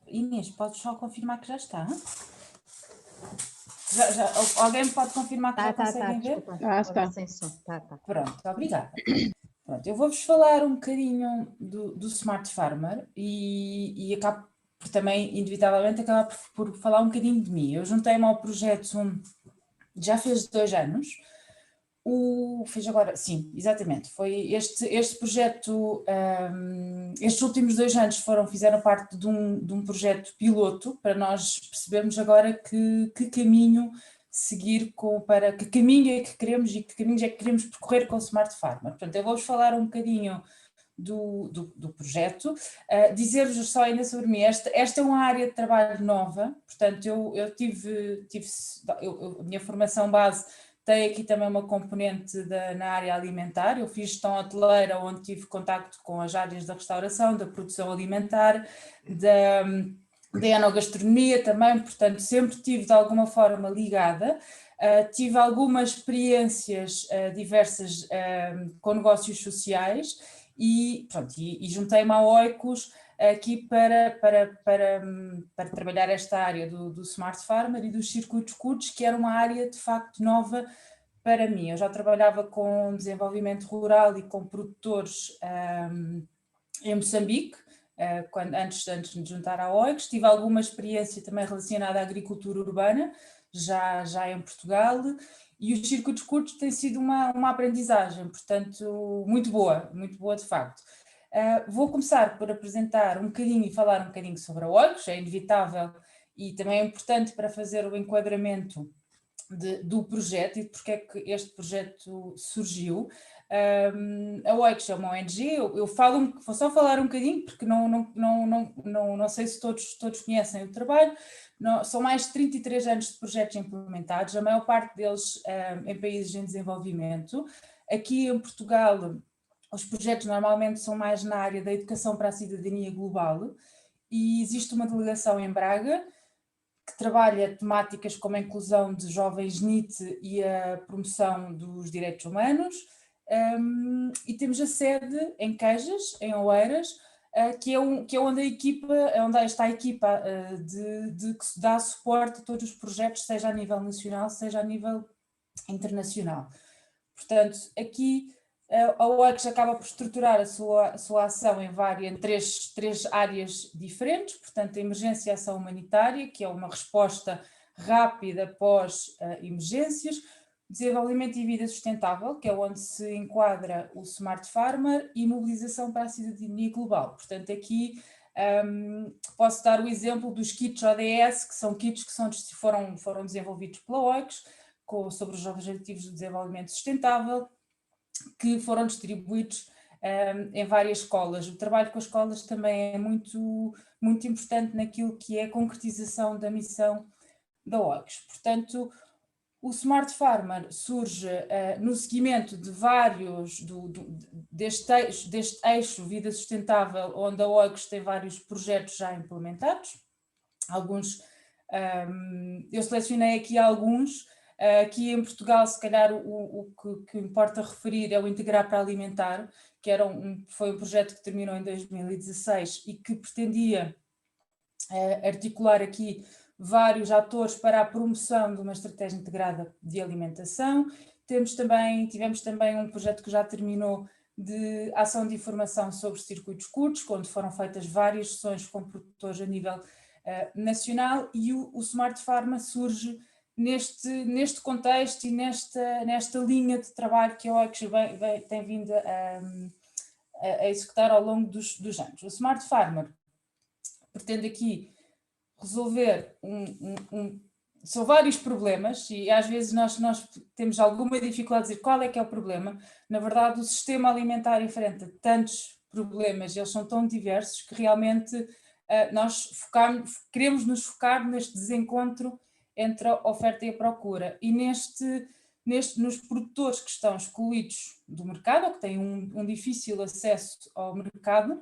Inês, podes só confirmar que já está? Alguém pode confirmar que já conseguem ver? Está. Sem som. Tá. Pronto, obrigada. Pronto, eu vou-vos falar um bocadinho do Smart Farmer e acabo também, inevitavelmente, acabar por falar um bocadinho de mim. Eu juntei-me ao projeto, já fez 2 anos, fez agora, sim, exatamente, foi este projeto, estes últimos 2 anos fizeram parte de um projeto piloto para nós percebermos agora que caminho seguir que caminho é que queremos e que caminhos é que queremos percorrer com o Smart Farmer. Portanto, eu vou-vos falar um bocadinho do projeto, dizer-vos só ainda sobre mim, esta é uma área de trabalho nova, portanto eu a minha formação base tem aqui também uma componente na área alimentar. Eu fiz gestão hoteleira, onde tive contacto com as áreas da restauração, da produção alimentar, da enogastronomia também, portanto sempre estive de alguma forma ligada. Tive algumas experiências diversas com negócios sociais e juntei-me à Oikos aqui para trabalhar esta área do Smart Farmer e dos circuitos curtos, que era uma área de facto nova para mim. Eu já trabalhava com desenvolvimento rural e com produtores em Moçambique, antes de juntar à Oikos. Tive alguma experiência também relacionada à agricultura urbana, já em Portugal, e os circuitos curtos têm sido uma aprendizagem, portanto, muito boa de facto. Vou começar por apresentar um bocadinho e falar um bocadinho sobre a Oikos, é inevitável e também é importante para fazer o enquadramento do projeto e de porque é que este projeto surgiu. A Oikos é uma ONG, vou só falar um bocadinho porque não sei se todos conhecem o trabalho. São mais de 33 anos de projetos implementados, a maior parte deles em países em desenvolvimento. Aqui em Portugal, os projetos normalmente são mais na área da educação para a cidadania global e existe uma delegação em Braga que trabalha temáticas como a inclusão de jovens NEET e a promoção dos direitos humanos, e temos a sede em Queijas, em Oeiras, que é onde está a equipa que dá suporte a todos os projetos, seja a nível nacional, seja a nível internacional. Portanto, aqui a Oikos acaba por estruturar a sua ação em três áreas diferentes, portanto a emergência e a ação humanitária, que é uma resposta rápida após emergências, desenvolvimento e vida sustentável, que é onde se enquadra o Smart Farmer, e mobilização para a cidadania global. Portanto aqui posso dar o exemplo dos kits ODS, que são kits que foram desenvolvidos pela Oikos, sobre os Objetivos de Desenvolvimento Sustentável, que foram distribuídos em várias escolas. O trabalho com as escolas também é muito importante naquilo que é a concretização da missão da Oikos. Portanto, o Smart Farmer surge no seguimento de deste eixo Vida Sustentável, onde a Oikos tem vários projetos já implementados. Eu selecionei aqui alguns. Aqui em Portugal, se calhar, o que importa referir é o Integrar para Alimentar, que foi um projeto que terminou em 2016 e que pretendia articular aqui vários atores para a promoção de uma estratégia integrada de alimentação. Tivemos também um projeto que já terminou de ação de informação sobre circuitos curtos, onde foram feitas várias sessões com produtores a nível nacional, e o Smart Farmer surge neste contexto e nesta linha de trabalho que a Oikos tem vindo a executar ao longo dos anos. O Smart Farmer pretende aqui resolver são vários problemas e às vezes nós temos alguma dificuldade de dizer qual é que é o problema. Na verdade, o sistema alimentar enfrenta tantos problemas, eles são tão diversos que realmente nós queremos nos focar neste desencontro entre a oferta e a procura, e nos produtores que estão excluídos do mercado, ou que têm um difícil acesso ao mercado,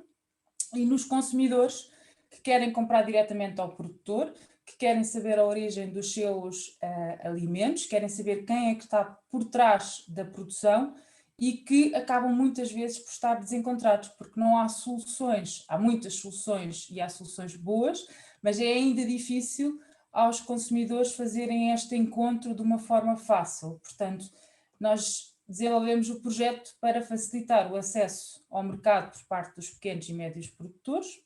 e nos consumidores que querem comprar diretamente ao produtor, que querem saber a origem dos seus alimentos, querem saber quem é que está por trás da produção e que acabam muitas vezes por estar desencontrados, porque não há soluções, há muitas soluções e há soluções boas, mas é ainda difícil aos consumidores fazerem este encontro de uma forma fácil. Portanto, nós desenvolvemos o projeto para facilitar o acesso ao mercado por parte dos pequenos e médios produtores,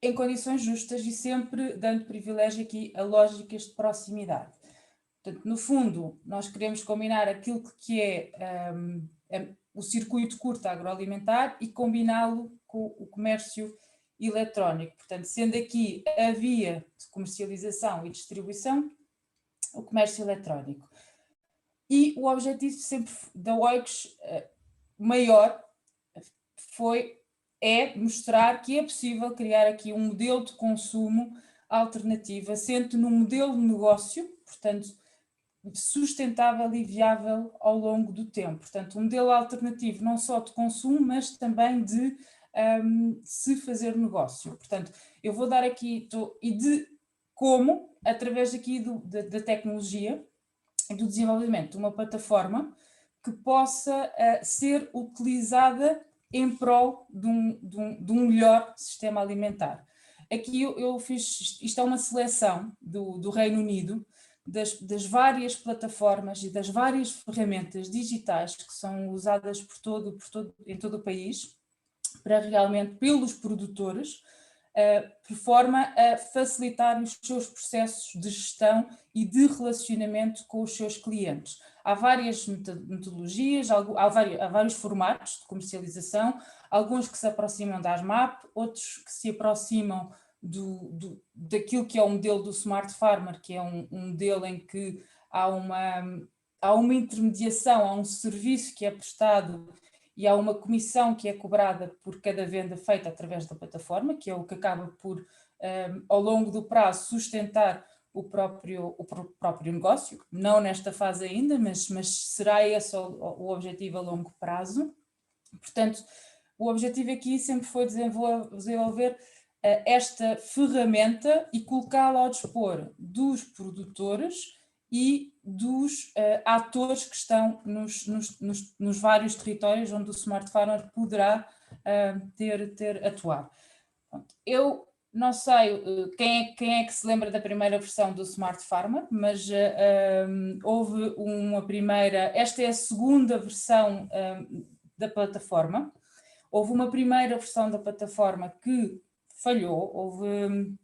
em condições justas e sempre dando privilégio aqui a lógicas de proximidade. Portanto, no fundo, nós queremos combinar aquilo que é o circuito curto agroalimentar e combiná-lo com o comércio eletrónico. Portanto, sendo aqui a via de comercialização e distribuição, o comércio eletrónico. E o objetivo sempre da Oikos maior é mostrar que é possível criar aqui um modelo de consumo alternativo, assente num modelo de negócio, portanto, sustentável e viável ao longo do tempo. Portanto, um modelo alternativo não só de consumo, mas também de se fazer negócio. Portanto, eu vou dar aqui, e de como, através aqui da tecnologia e do desenvolvimento de uma plataforma que possa ser utilizada em prol de um melhor sistema alimentar. Aqui eu fiz, isto é uma seleção do Reino Unido, das várias plataformas e das várias ferramentas digitais que são usadas em todo o país, para realmente, pelos produtores, por forma a facilitar os seus processos de gestão e de relacionamento com os seus clientes. Há várias metodologias, há vários formatos de comercialização, alguns que se aproximam da ASMAP, outros que se aproximam daquilo que é o modelo do Smart Farmer, que é um modelo em que há uma intermediação, há um serviço que é prestado e há uma comissão que é cobrada por cada venda feita através da plataforma, que é o que acaba por, ao longo do prazo, sustentar o próprio negócio, não nesta fase ainda, mas será esse o objetivo a longo prazo. Portanto, o objetivo aqui sempre foi desenvolver esta ferramenta e colocá-la ao dispor dos produtores e dos atores que estão nos vários territórios onde o Smart Farmer poderá ter atuado. Eu não sei quem é que se lembra da primeira versão do Smart Farmer, mas houve uma primeira, esta é a segunda versão da plataforma. Houve uma primeira versão da plataforma que falhou, houve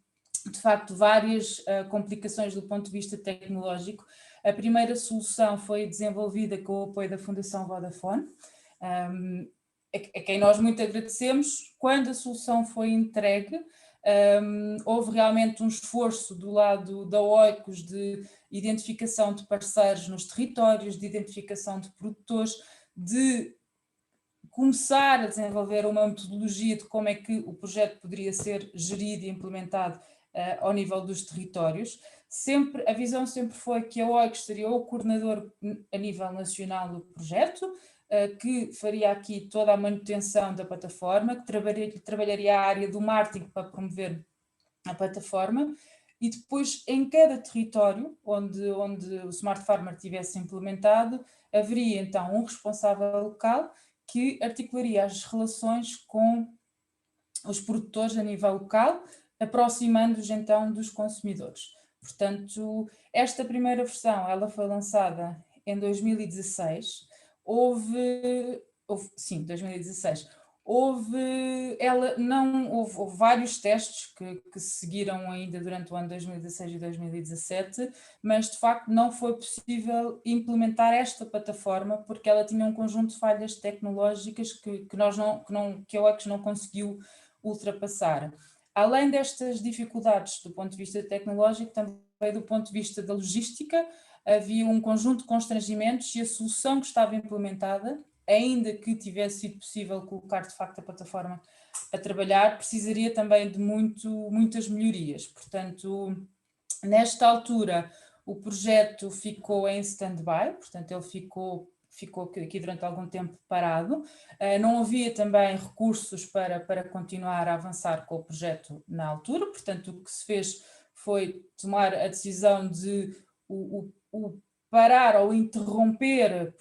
de facto várias complicações do ponto de vista tecnológico. A primeira solução foi desenvolvida com o apoio da Fundação Vodafone, a quem nós muito agradecemos. Quando a solução foi entregue, houve realmente um esforço do lado da Oikos de identificação de parceiros nos territórios, de identificação de produtores, de começar a desenvolver uma metodologia de como é que o projeto poderia ser gerido e implementado ao nível dos territórios. A visão sempre foi que a Oikos seria o coordenador a nível nacional do projeto, que faria aqui toda a manutenção da plataforma, que trabalharia a área do marketing para promover a plataforma, e depois em cada território onde o Smart Farmer tivesse implementado, haveria então um responsável local que articularia as relações com os produtores a nível local, aproximando-os então dos consumidores. Portanto, esta primeira versão ela foi lançada em 2016, houve 2016. Houve vários testes que se seguiram ainda durante o ano 2016 e 2017, mas de facto não foi possível implementar esta plataforma porque ela tinha um conjunto de falhas tecnológicas que a Oikos não conseguiu ultrapassar. Além destas dificuldades do ponto de vista tecnológico, também do ponto de vista da logística, havia um conjunto de constrangimentos e a solução que estava implementada, ainda que tivesse sido possível colocar de facto a plataforma a trabalhar, precisaria também de muitas melhorias. Portanto, nesta altura o projeto ficou em stand-by, portanto ele ficou aqui durante algum tempo parado. Não havia também recursos para continuar a avançar com o projeto na altura, portanto o que se fez foi tomar a decisão de o parar ou interromper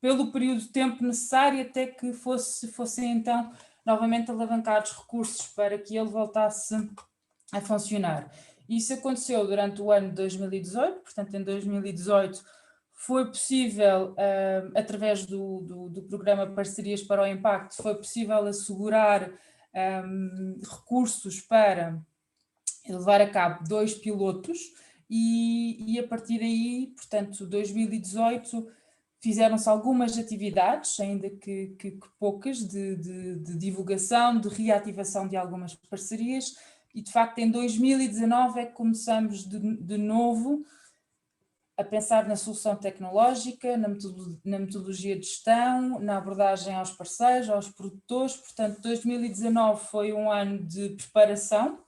pelo período de tempo necessário até que fossem então novamente alavancados recursos para que ele voltasse a funcionar. Isso aconteceu durante o ano de 2018, portanto em 2018 foi possível, através do programa Parcerias para o Impacto, foi possível assegurar recursos para levar a cabo 2 pilotos e a partir daí, portanto, 2018 fizeram-se algumas atividades, ainda que poucas, de divulgação, de reativação de algumas parcerias e de facto em 2019 é que começamos de novo a pensar na solução tecnológica, na metodologia de gestão, na abordagem aos parceiros, aos produtores. Portanto, 2019 foi um ano de preparação.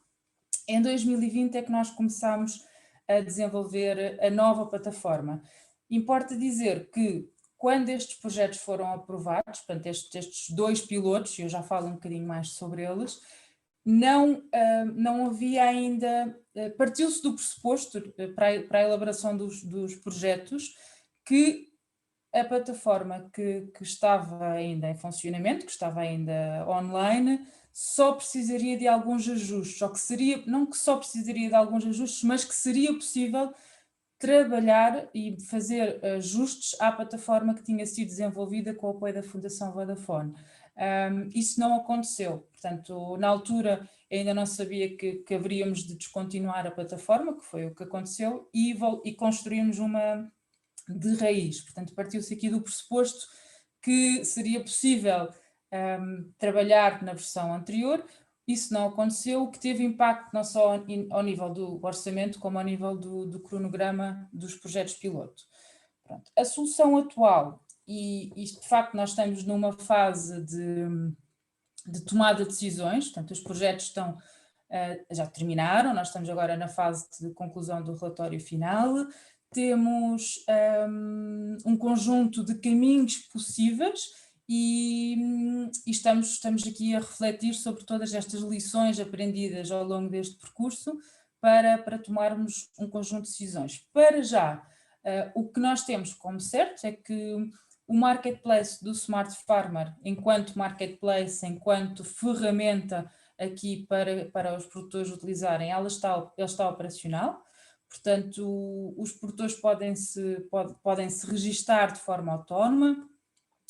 Em 2020 é que nós começámos a desenvolver a nova plataforma. Importa dizer que quando estes projetos foram aprovados, portanto estes 2 pilotos, e eu já falo um bocadinho mais sobre eles, não havia ainda, partiu-se do pressuposto para a elaboração dos projetos que a plataforma que estava ainda em funcionamento, que estava ainda online, só precisaria de alguns ajustes, ou que seria, não que só precisaria de alguns ajustes, mas que seria possível trabalhar e fazer ajustes à plataforma que tinha sido desenvolvida com o apoio da Fundação Vodafone. Isso não aconteceu, portanto, na altura ainda não sabia que haveríamos de descontinuar a plataforma, que foi o que aconteceu, e construímos uma de raiz. Portanto, partiu-se aqui do pressuposto que seria possível trabalhar na versão anterior. Isso não aconteceu, o que teve impacto não só ao nível do orçamento, como ao nível do cronograma dos projetos piloto. Pronto. A solução atual, e de facto nós estamos numa fase de tomada de decisões, portanto os projetos já terminaram, nós estamos agora na fase de conclusão do relatório final, temos um conjunto de caminhos possíveis e estamos aqui a refletir sobre todas estas lições aprendidas ao longo deste percurso para tomarmos um conjunto de decisões. Para já, o que nós temos como certo é que o marketplace do Smart Farmer, enquanto marketplace, enquanto ferramenta aqui para os produtores utilizarem, ele está operacional. Portanto, os produtores podem se registar de forma autónoma,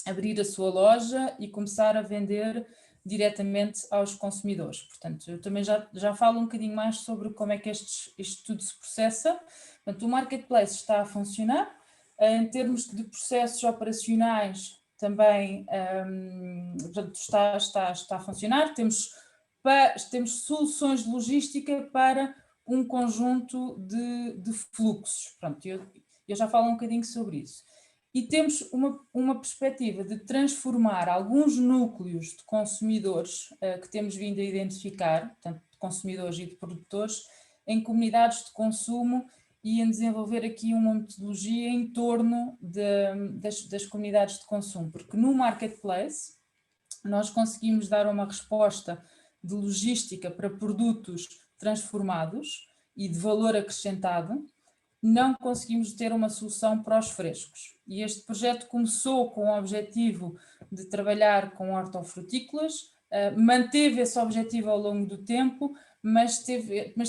abrir a sua loja e começar a vender diretamente aos consumidores. Portanto, eu também já falo um bocadinho mais sobre como é que isto tudo se processa. Portanto, o marketplace está a funcionar. Em termos de processos operacionais, também portanto, está a funcionar. Temos soluções de logística para um conjunto de fluxos. Pronto, eu já falo um bocadinho sobre isso. E temos uma perspectiva de transformar alguns núcleos de consumidores que temos vindo a identificar, tanto de consumidores e de produtores, em comunidades de consumo e em desenvolver aqui uma metodologia em torno das comunidades de consumo, porque no marketplace nós conseguimos dar uma resposta de logística para produtos transformados e de valor acrescentado, não conseguimos ter uma solução para os frescos. E este projeto começou com o objetivo de trabalhar com hortofrutícolas, manteve esse objetivo ao longo do tempo, mas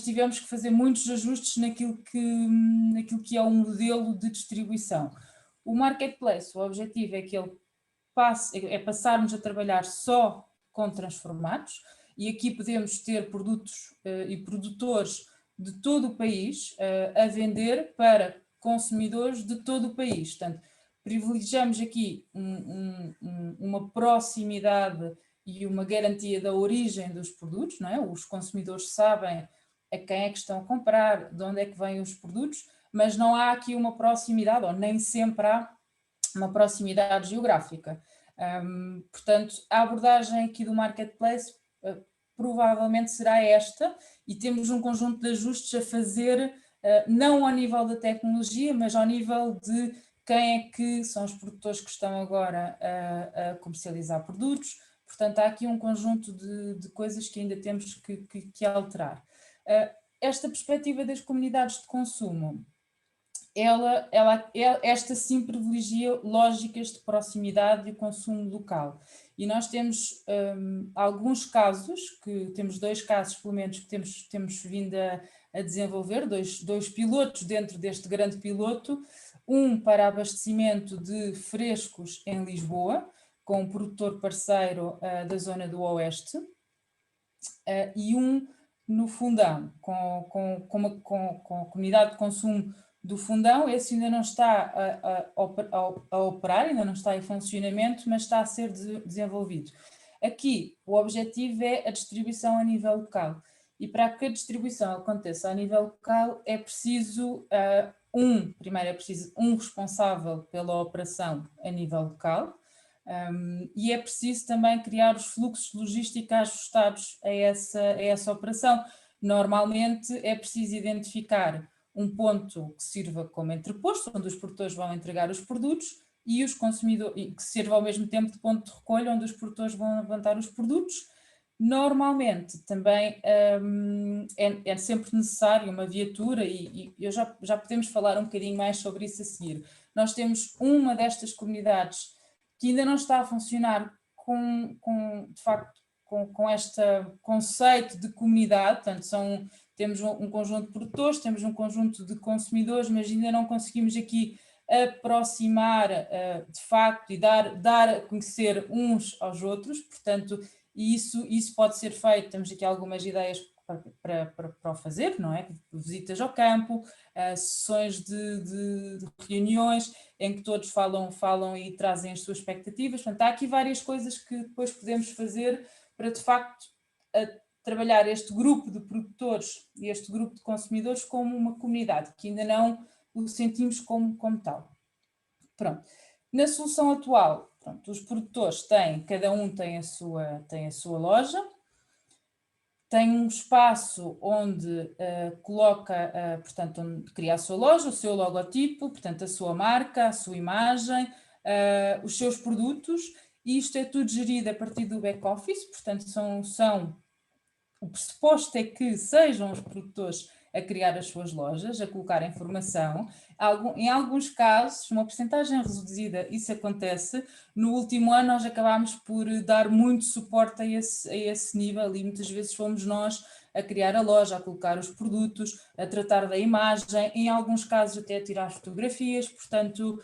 tivemos que fazer muitos ajustes naquilo que é o modelo de distribuição. O marketplace, o objetivo é que ele passarmos a trabalhar só com transformados, e aqui podemos ter produtos e produtores de todo o país a vender para consumidores de todo o país. Portanto, privilegiamos aqui uma proximidade e uma garantia da origem dos produtos, não é? Os consumidores sabem a quem é que estão a comprar, de onde é que vêm os produtos, mas não há aqui uma proximidade, ou nem sempre há uma proximidade geográfica. Portanto, a abordagem aqui do marketplace provavelmente será esta, e temos um conjunto de ajustes a fazer, não ao nível da tecnologia, mas ao nível de quem é que são os produtores que estão agora a comercializar produtos. Portanto, há aqui um conjunto de coisas que ainda temos que alterar. Esta perspectiva das comunidades de consumo esta sim privilegia lógicas de proximidade e consumo local. E nós temos alguns casos, temos 2 casos pelo menos que temos vindo a desenvolver, dois pilotos dentro deste grande piloto, um para abastecimento de frescos em Lisboa, com um produtor parceiro da zona do Oeste, e um no Fundão, com a comunidade de consumo do Fundão. Esse ainda não está a operar, ainda não está em funcionamento, mas está a ser desenvolvido. Aqui, o objetivo é a distribuição a nível local. E para que a distribuição aconteça a nível local, é preciso, primeiro é preciso um responsável pela operação a nível local, e é preciso também criar os fluxos logísticos ajustados a essa operação. Normalmente é preciso identificar um ponto que sirva como entreposto, onde os produtores vão entregar os produtos, e os consumidores, e que sirva ao mesmo tempo de ponto de recolha, onde os produtores vão levantar os produtos. Normalmente também é sempre necessário uma viatura, e já podemos falar um bocadinho mais sobre isso a seguir. Nós temos uma destas comunidades que ainda não está a funcionar de facto, com este conceito de comunidade. Portanto, temos um conjunto de produtores, temos um conjunto de consumidores, mas ainda não conseguimos aqui aproximar de facto e dar a conhecer uns aos outros. Portanto, isso pode ser feito. Temos aqui algumas ideias para o fazer, não é? Visitas ao campo, sessões de reuniões em que todos falam e trazem as suas expectativas. Portanto, há aqui várias coisas que depois podemos fazer para, de facto, trabalhar este grupo de produtores e este grupo de consumidores como uma comunidade, que ainda não o sentimos como tal. Pronto. Na solução atual, pronto, os produtores cada um tem a sua loja, tem um espaço onde coloca, portanto, onde cria a sua loja, o seu logotipo, portanto, a sua marca, a sua imagem, os seus produtos, e isto é tudo gerido a partir do back-office. Portanto, o pressuposto é que sejam os produtores a criar as suas lojas, a colocar a informação. Em alguns casos, uma porcentagem reduzida, isso acontece. No último ano nós acabámos por dar muito suporte a esse nível, e muitas vezes fomos nós a criar a loja, a colocar os produtos, a tratar da imagem, em alguns casos até a tirar fotografias. Portanto,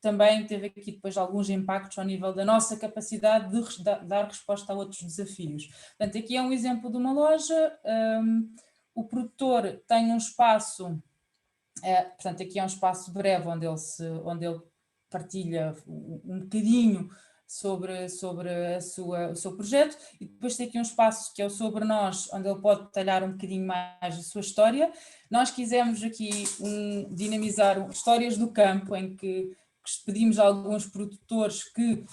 também teve aqui depois alguns impactos ao nível da nossa capacidade de dar resposta a outros desafios. Portanto, aqui é um exemplo de uma loja. O produtor tem um espaço, portanto, aqui é um espaço breve onde ele partilha um bocadinho sobre o seu projeto, e depois tem aqui um espaço que é o Sobre Nós, onde ele pode detalhar um bocadinho mais a sua história. Nós quisemos aqui dinamizar histórias do campo, em que pedimos a alguns produtores que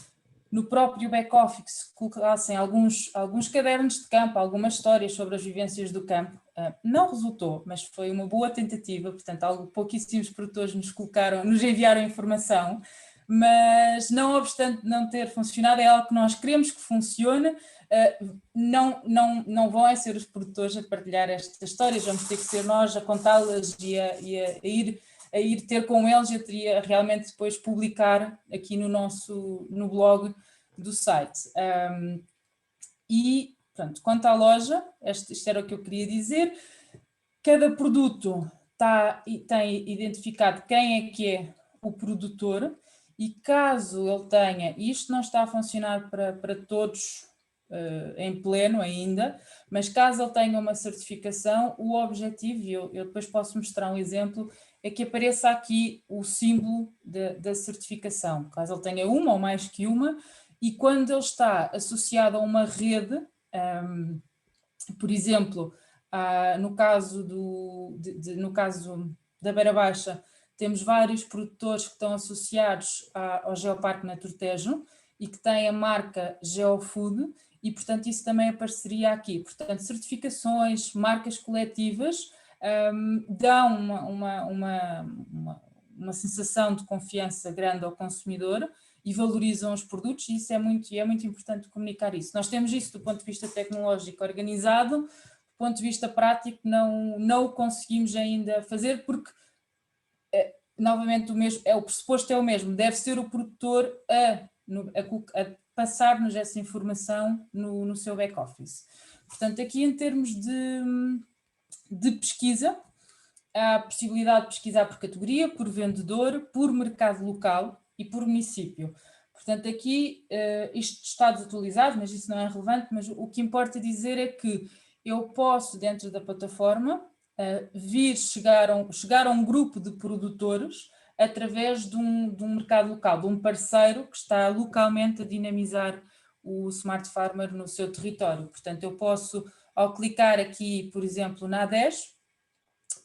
no próprio back-office colocassem alguns cadernos de campo, algumas histórias sobre as vivências do campo. Não resultou, mas foi uma boa tentativa. Portanto, pouquíssimos produtores nos enviaram informação, mas não obstante não ter funcionado, é algo que nós queremos que funcione. Não vão ser os produtores a partilhar estas histórias, vamos ter que ser nós a contá-las e a ir ter com eles, e a realmente depois publicar aqui no blog do site. E, pronto, quanto à loja, isto era o que eu queria dizer. Cada produto tem identificado quem é que é o produtor, e caso ele tenha, e isto não está a funcionar para todos em pleno ainda, mas caso ele tenha uma certificação, o objetivo, e eu depois posso mostrar um exemplo, é que apareça aqui o símbolo da certificação, caso ele tenha uma ou mais que uma. E quando ele está associado a uma rede, por exemplo, no caso da Beira Baixa, temos vários produtores que estão associados ao Geoparque Naturtejo e que têm a marca Geofood, e portanto isso também apareceria aqui. Portanto, certificações, marcas coletivas dão uma sensação de confiança grande ao consumidor e valorizam os produtos, e isso é muito importante comunicar isso. Nós temos isso do ponto de vista tecnológico organizado, do ponto de vista prático não o conseguimos ainda fazer, porque novamente o pressuposto é o mesmo, deve ser o produtor a passar-nos essa informação no seu back-office. Portanto, aqui em termos de pesquisa, há a possibilidade de pesquisar por categoria, por vendedor, por mercado local e por município. Portanto, aqui, isto de estados atualizados, mas isso não é relevante, mas o que importa dizer é que eu posso, dentro da plataforma, chegar a um grupo de produtores através de um mercado local, de um parceiro que está localmente a dinamizar o Smart Farmer no seu território. Portanto, eu posso, ao clicar aqui, por exemplo, na ADES,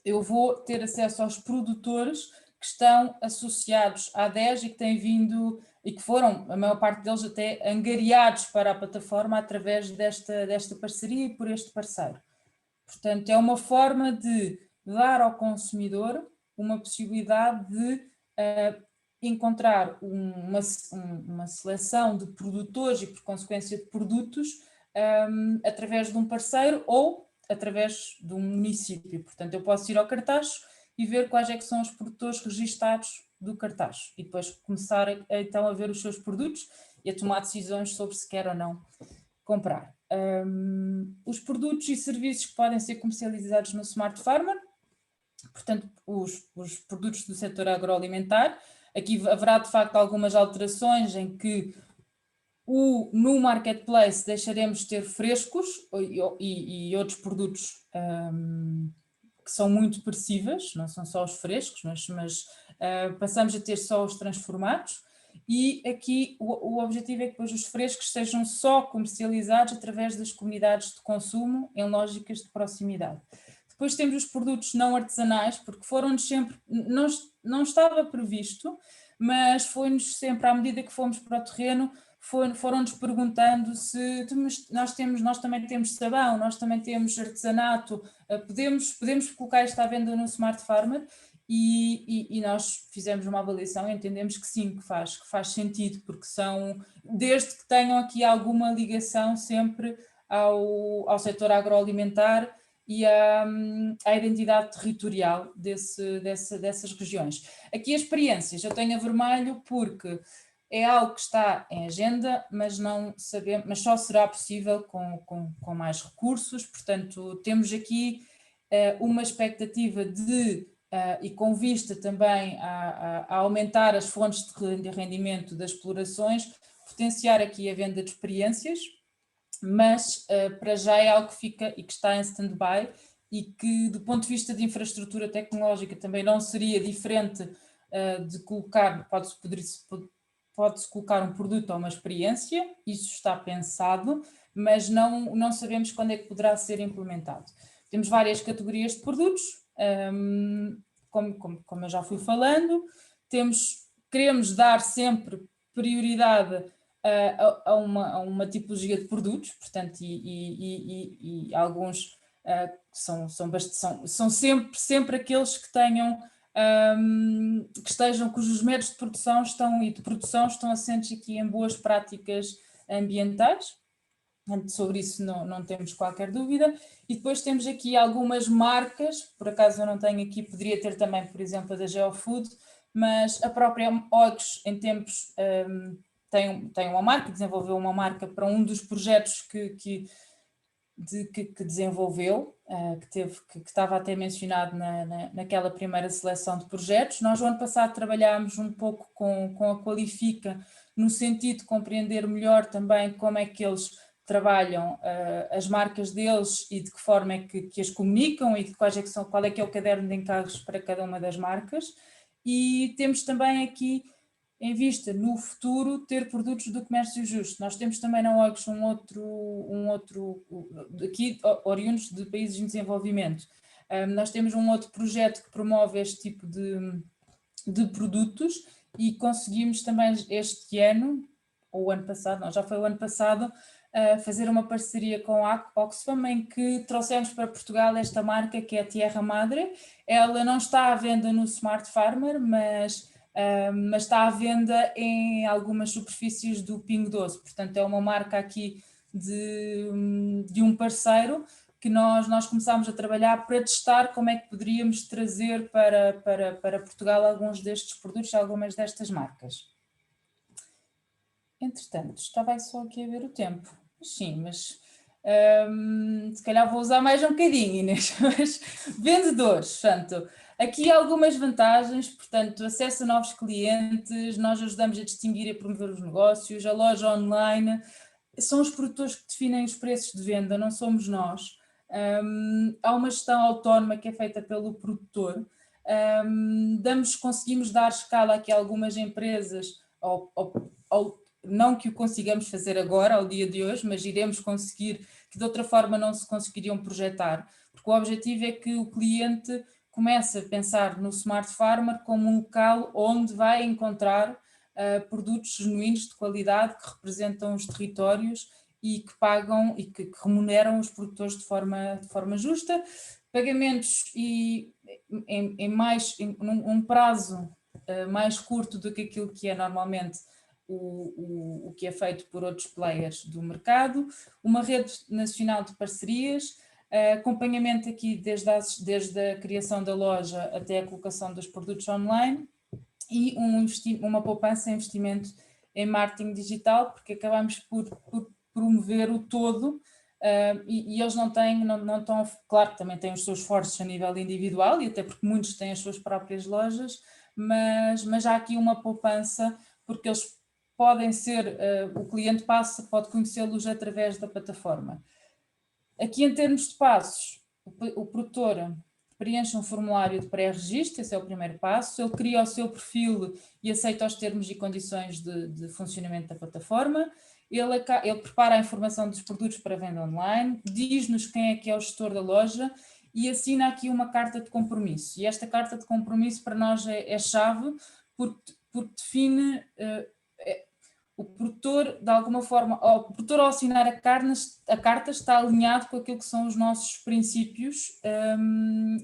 eu vou ter acesso aos produtores que estão associados à ADES e que têm vindo, e que foram, a maior parte deles até, angariados para a plataforma através desta parceria e por este parceiro. Portanto, é uma forma de dar ao consumidor uma possibilidade de encontrar uma seleção de produtores e, por consequência, de produtos através de um parceiro ou através de um município. Portanto, eu posso ir ao cartaz e ver quais é que são os produtores registados do cartaz e depois começar então a ver os seus produtos e a tomar decisões sobre se quer ou não comprar. Os produtos e serviços que podem ser comercializados no Smart Farmer, portanto, os produtos do setor agroalimentar. Aqui haverá de facto algumas alterações em que no marketplace deixaremos de ter frescos e outros produtos que são muito perecíveis, não são só os frescos, mas passamos a ter só os transformados. E aqui o objetivo é que depois os frescos sejam só comercializados através das comunidades de consumo em lógicas de proximidade. Depois temos os produtos não artesanais, porque foram-nos sempre, não estava previsto, mas foi-nos sempre, à medida que fomos para o terreno, foram-nos perguntando se nós também temos sabão, nós também temos artesanato, podemos colocar esta à venda no Smart Farmer. E nós fizemos uma avaliação e entendemos que sim, que faz sentido, porque desde que tenham aqui alguma ligação sempre ao setor agroalimentar e à identidade territorial dessas regiões. Aqui as experiências, eu tenho a vermelho porque é algo que está em agenda, mas não sabemos, mas só será possível com mais recursos. Portanto, temos aqui uma expectativa e com vista também a aumentar as fontes de rendimento das explorações, potenciar aqui a venda de experiências, mas para já é algo que fica e que está em stand-by e que do ponto de vista de infraestrutura tecnológica também não seria diferente de colocar, pode-se colocar um produto ou uma experiência, isso está pensado, mas não sabemos quando é que poderá ser implementado. Temos várias categorias de produtos, como eu já fui falando, queremos dar sempre prioridade a uma tipologia de produtos, portanto, e alguns são sempre aqueles que tenham, cujos métodos de produção estão assentes aqui em boas práticas ambientais. Sobre isso não temos qualquer dúvida. E depois temos aqui algumas marcas, por acaso eu não tenho aqui, poderia ter também, por exemplo, a da GeoFood, mas a própria OGS em tempos tem uma marca, desenvolveu uma marca para um dos projetos que desenvolveu, que estava até mencionado naquela primeira seleção de projetos. Nós, o ano passado, trabalhámos um pouco com a Qualifica, no sentido de compreender melhor também como é que eles trabalham as marcas deles e de que forma é que as comunicam e de qual é que é o caderno de encargos para cada uma das marcas. E temos também aqui em vista, no futuro, ter produtos do comércio justo. Nós temos também na OGS um outro aqui oriundos de países em desenvolvimento. Nós temos um outro projeto que promove este tipo de produtos e conseguimos também este ano, ou o ano passado, não, já foi o ano passado, fazer uma parceria com a Oxfam em que trouxemos para Portugal esta marca que é a Tierra Madre. Ela não está à venda no Smart Farmer, mas está à venda em algumas superfícies do Pingo Doce. Portanto, é uma marca aqui de um parceiro que nós começámos a trabalhar para testar como é que poderíamos trazer para Portugal alguns destes produtos, algumas destas marcas. Entretanto, estava só aqui a ver o tempo. Sim, mas se calhar vou usar mais um bocadinho, Inês. Mas, vendedores, portanto, aqui algumas vantagens, portanto, acesso a novos clientes, nós ajudamos a distinguir e a promover os negócios, a loja online, são os produtores que definem os preços de venda, não somos nós. Há uma gestão autónoma que é feita pelo produtor, conseguimos dar escala aqui a algumas empresas, não que o consigamos fazer agora, ao dia de hoje, mas iremos conseguir, que de outra forma não se conseguiriam projetar, porque o objetivo é que o cliente comece a pensar no Smart Farmer como um local onde vai encontrar produtos genuínos de qualidade que representam os territórios e que pagam e que remuneram os produtores de forma justa, pagamentos e em um prazo mais curto do que aquilo que é normalmente o que é feito por outros players do mercado, uma rede nacional de parcerias, acompanhamento aqui desde a criação da loja até a colocação dos produtos online e uma poupança em investimento em marketing digital, porque acabamos por promover o todo e eles não estão, claro que também têm os seus esforços a nível individual e até porque muitos têm as suas próprias lojas, mas há aqui uma poupança porque eles podem ser, o cliente pode conhecê-los através da plataforma. Aqui em termos de passos, o produtor preenche um formulário de pré-registro, esse é o primeiro passo, ele cria o seu perfil e aceita os termos e condições de funcionamento da plataforma, ele prepara a informação dos produtos para venda online, diz-nos quem é que é o gestor da loja e assina aqui uma carta de compromisso. E esta carta de compromisso para nós é chave porque define... o produtor, de alguma forma, o produtor ao assinar a carta está alinhado com aquilo que são os nossos princípios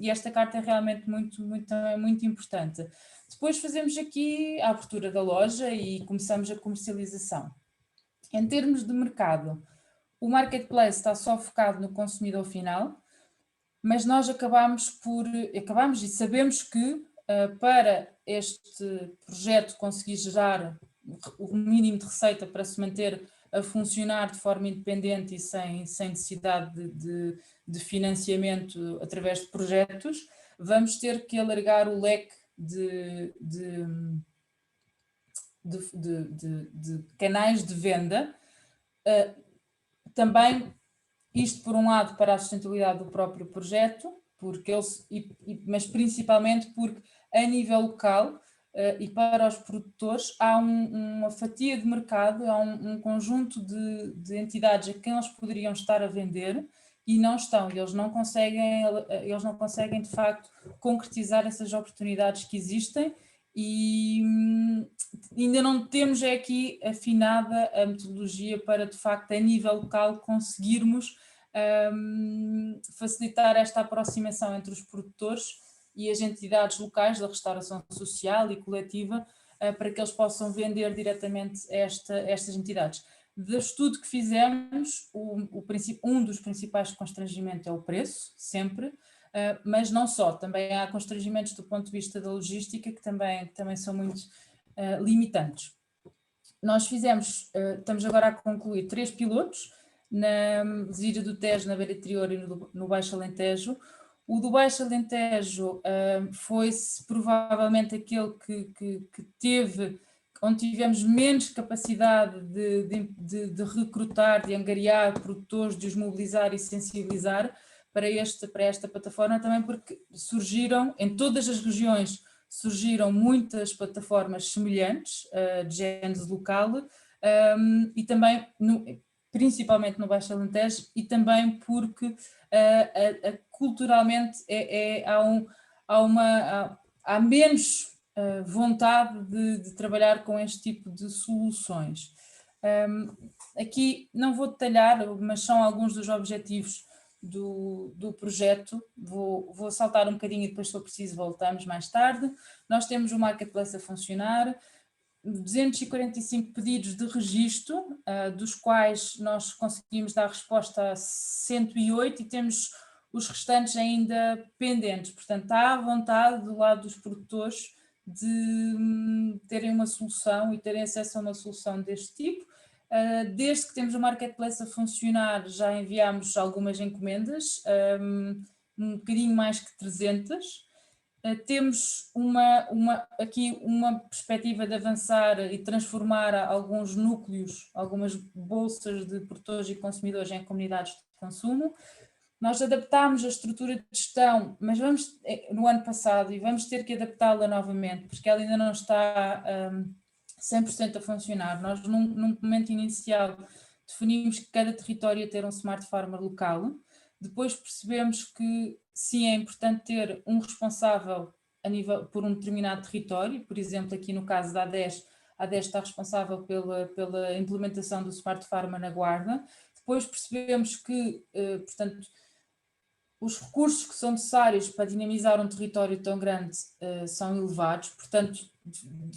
e esta carta é realmente muito importante. Depois fazemos aqui a abertura da loja e começamos a comercialização. Em termos de mercado, o marketplace está só focado no consumidor final, mas nós acabamos e sabemos que para este projeto conseguir gerar o mínimo de receita para se manter a funcionar de forma independente e sem necessidade de financiamento através de projetos, vamos ter que alargar o leque de canais de venda. Também isto por um lado para a sustentabilidade do próprio projeto, mas principalmente porque a nível local e para os produtores há uma fatia de mercado, há um conjunto de entidades a quem eles poderiam estar a vender e não estão, eles não conseguem de facto concretizar essas oportunidades que existem e ainda não temos aqui afinada a metodologia para de facto a nível local conseguirmos facilitar esta aproximação entre os produtores e as entidades locais da restauração social e coletiva para que eles possam vender diretamente a estas entidades. Do estudo que fizemos, um dos principais constrangimentos é o preço, sempre, mas não só, também há constrangimentos do ponto de vista da logística que também são muito limitantes. Nós estamos agora a concluir 3 pilotos, na Ilha do Tejo, na Beira Interior e no Baixo Alentejo. O do Baixo Alentejo foi-se provavelmente aquele onde tivemos menos capacidade de recrutar, de angariar produtores, de os mobilizar e sensibilizar para esta plataforma, também porque surgiram, em todas as regiões, surgiram muitas plataformas semelhantes de género local e também, principalmente no Baixo Alentejo, e também porque culturalmente há menos vontade de trabalhar com este tipo de soluções. Aqui não vou detalhar, mas são alguns dos objetivos do projeto. Vou saltar um bocadinho e depois, se for preciso, voltamos mais tarde. Nós temos o marketplace a funcionar. 245 pedidos de registro, dos quais nós conseguimos dar resposta a 108 e temos os restantes ainda pendentes. Portanto, há à vontade do lado dos produtores de terem uma solução e terem acesso a uma solução deste tipo. Desde que temos o Marketplace a funcionar, já enviámos algumas encomendas, um bocadinho mais que 300. Temos aqui uma perspectiva de avançar e transformar alguns núcleos, algumas bolsas de produtores e consumidores em comunidades de consumo. Nós adaptámos a estrutura de gestão, mas no ano passado, e vamos ter que adaptá-la novamente, porque ela ainda não está 100% a funcionar. Nós, num momento inicial, definimos que cada território ia ter um Smart Farmer local. Depois percebemos que sim, é importante ter um responsável por um determinado território. Por exemplo, aqui no caso da ADES, a ADES está responsável pela implementação do Smart Farmer na Guarda. Depois percebemos que, portanto, os recursos que são necessários para dinamizar um território tão grande são elevados, portanto